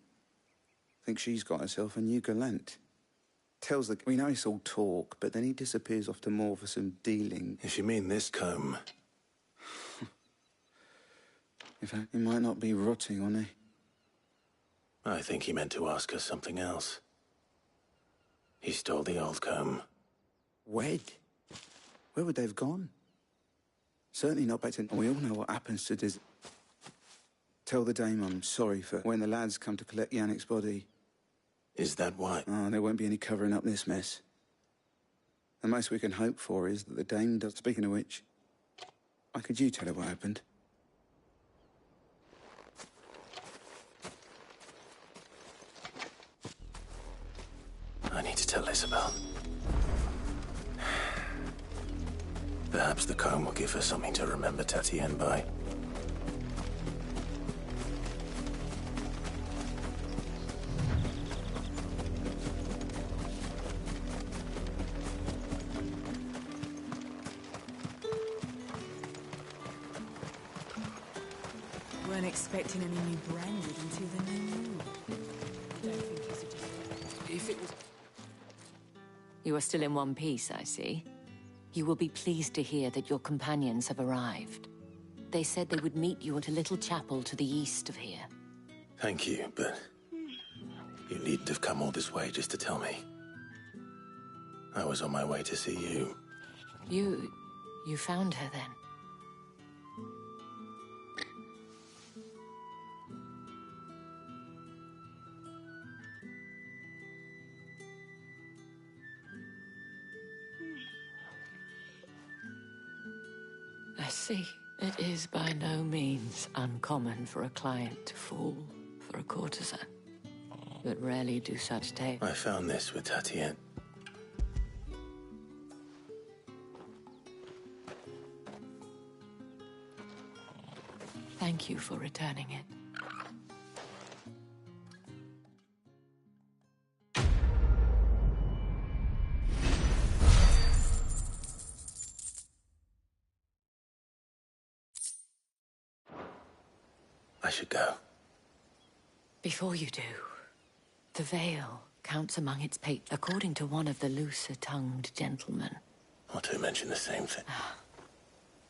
Thinks she's got herself a new gallant. Tells the... We know it's all talk, but then he disappears off to Moor for some dealing. If you mean this comb... In fact, he might not be rotting on it. I think he meant to ask us something else. He stole the old comb. Wed? Where would they have gone? Certainly not back to... We all know what happens to Tell the dame I'm sorry for when the lads come to collect Yannick's body. Is that why? Oh, there won't be any covering up this mess. The most we can hope for is that the dame does... Speaking of which, could you tell her what happened? I need to tell Isabel. Perhaps the comb will give her something to remember Tatienne by. Weren't expecting any new branded until the new moon. I don't think he's a... If it was... You are still in one piece, I see. You will be pleased to hear that your companions have arrived. They said they would meet you at a little chapel to the east of here. Thank you, but you needn't have come all this way just to tell me. I was on my way to see you. You found her then? I see. It is by no means uncommon for a client to fall for a courtesan. But rarely do such tales. I found this with Tatienne. Thank you for returning it. I should go. Before you do, the veil counts among its patrons, according to one of the looser-tongued gentlemen. Not to mention the same thing.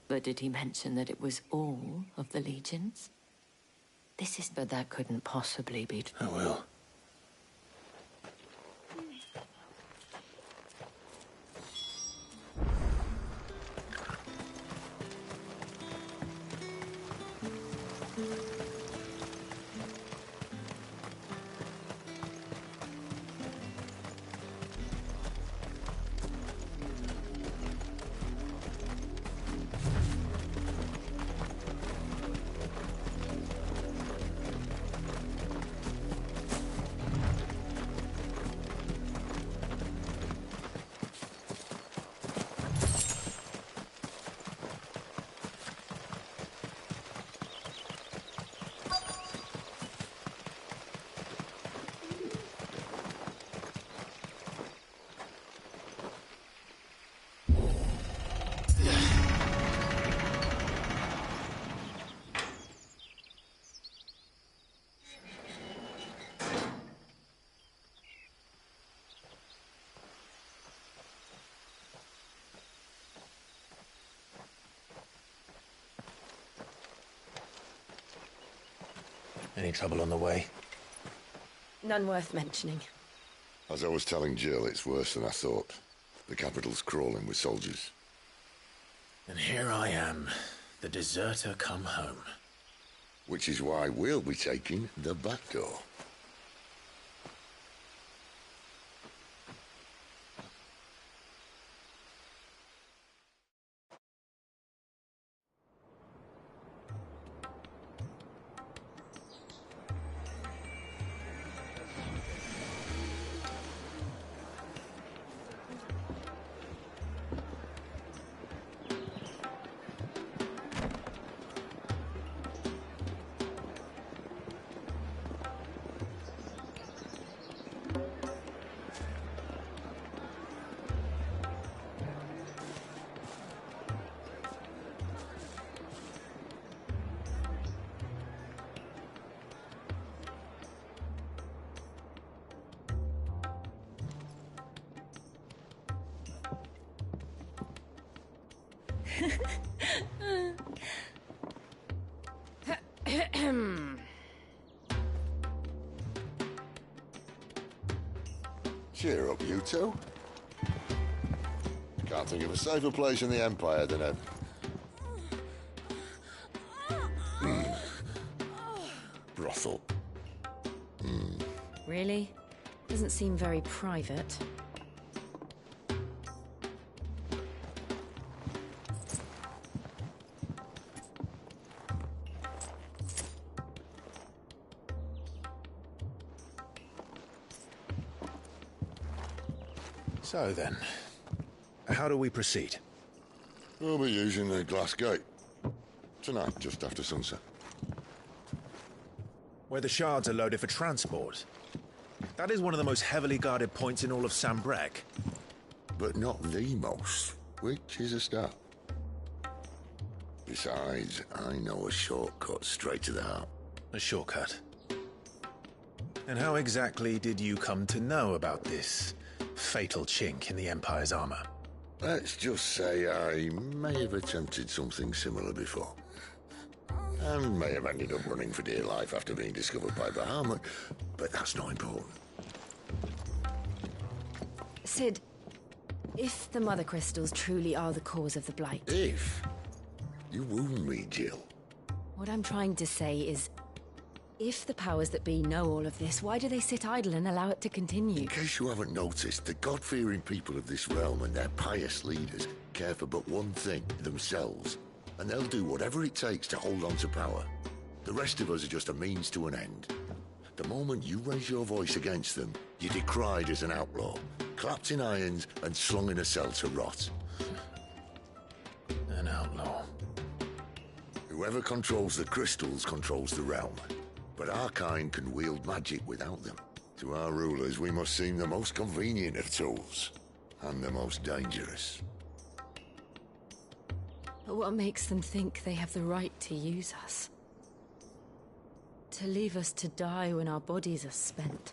But did he mention that it was all of the legions? But that couldn't possibly be true. I will. Any trouble on the way? None worth mentioning. As I was telling Jill, it's worse than I thought. The capital's crawling with soldiers. And here I am, the deserter come home. Which is why we'll be taking the back door. Cheer up, you two. Can't think of a safer place in the Empire than a... brothel. Really? Doesn't seem very private. So then, how do we proceed? We'll be using the glass gate. Tonight, just after sunset. Where the shards are loaded for transport. That is one of the most heavily guarded points in all of Sambrec. But not the most, which is a start. Besides, I know a shortcut straight to the heart. A shortcut? And how exactly did you come to know about this fatal chink in the Empire's armor? Let's just say I may have attempted something similar before. And may have ended up running for dear life after being discovered by Bahamut, but that's not important. Sid, if the Mother Crystals truly are the cause of the Blight... If? You wound me, Jill. What I'm trying to say is, if the powers that be know all of this, why do they sit idle and allow it to continue? In case you haven't noticed, the God-fearing people of this realm and their pious leaders care for but one thing, themselves. And they'll do whatever it takes to hold on to power. The rest of us are just a means to an end. The moment you raise your voice against them, you're decried as an outlaw, clapped in irons and slung in a cell to rot. An outlaw. Whoever controls the crystals controls the realm. But our kind can wield magic without them. To our rulers, we must seem the most convenient of tools, and the most dangerous. But what makes them think they have the right to use us? To leave us to die when our bodies are spent?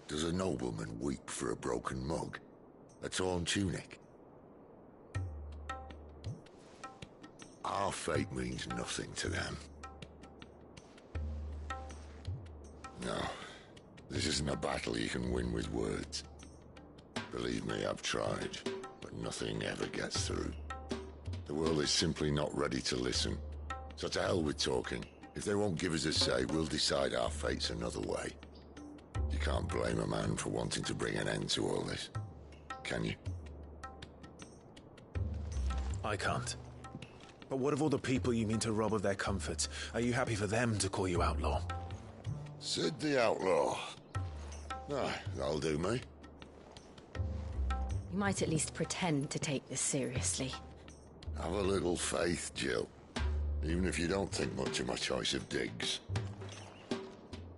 Does a nobleman weep for a broken mug? A torn tunic? Our fate means nothing to them. No, this isn't a battle you can win with words. Believe me, I've tried, but nothing ever gets through. The world is simply not ready to listen. So to hell with talking. If they won't give us a say, we'll decide our fates another way. You can't blame a man for wanting to bring an end to all this, can you? I can't. But what of all the people you mean to rob of their comforts? Are you happy for them to call you outlaw? Sid the Outlaw. Ah, that'll do me. You might at least pretend to take this seriously. Have a little faith, Jill. Even if you don't think much of my choice of digs.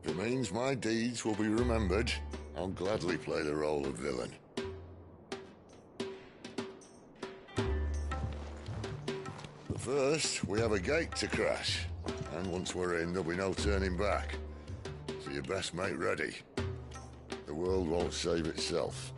If it means my deeds will be remembered, I'll gladly play the role of villain. But first, we have a gate to crash. And once we're in, there'll be no turning back. So you best make ready. The world won't save itself.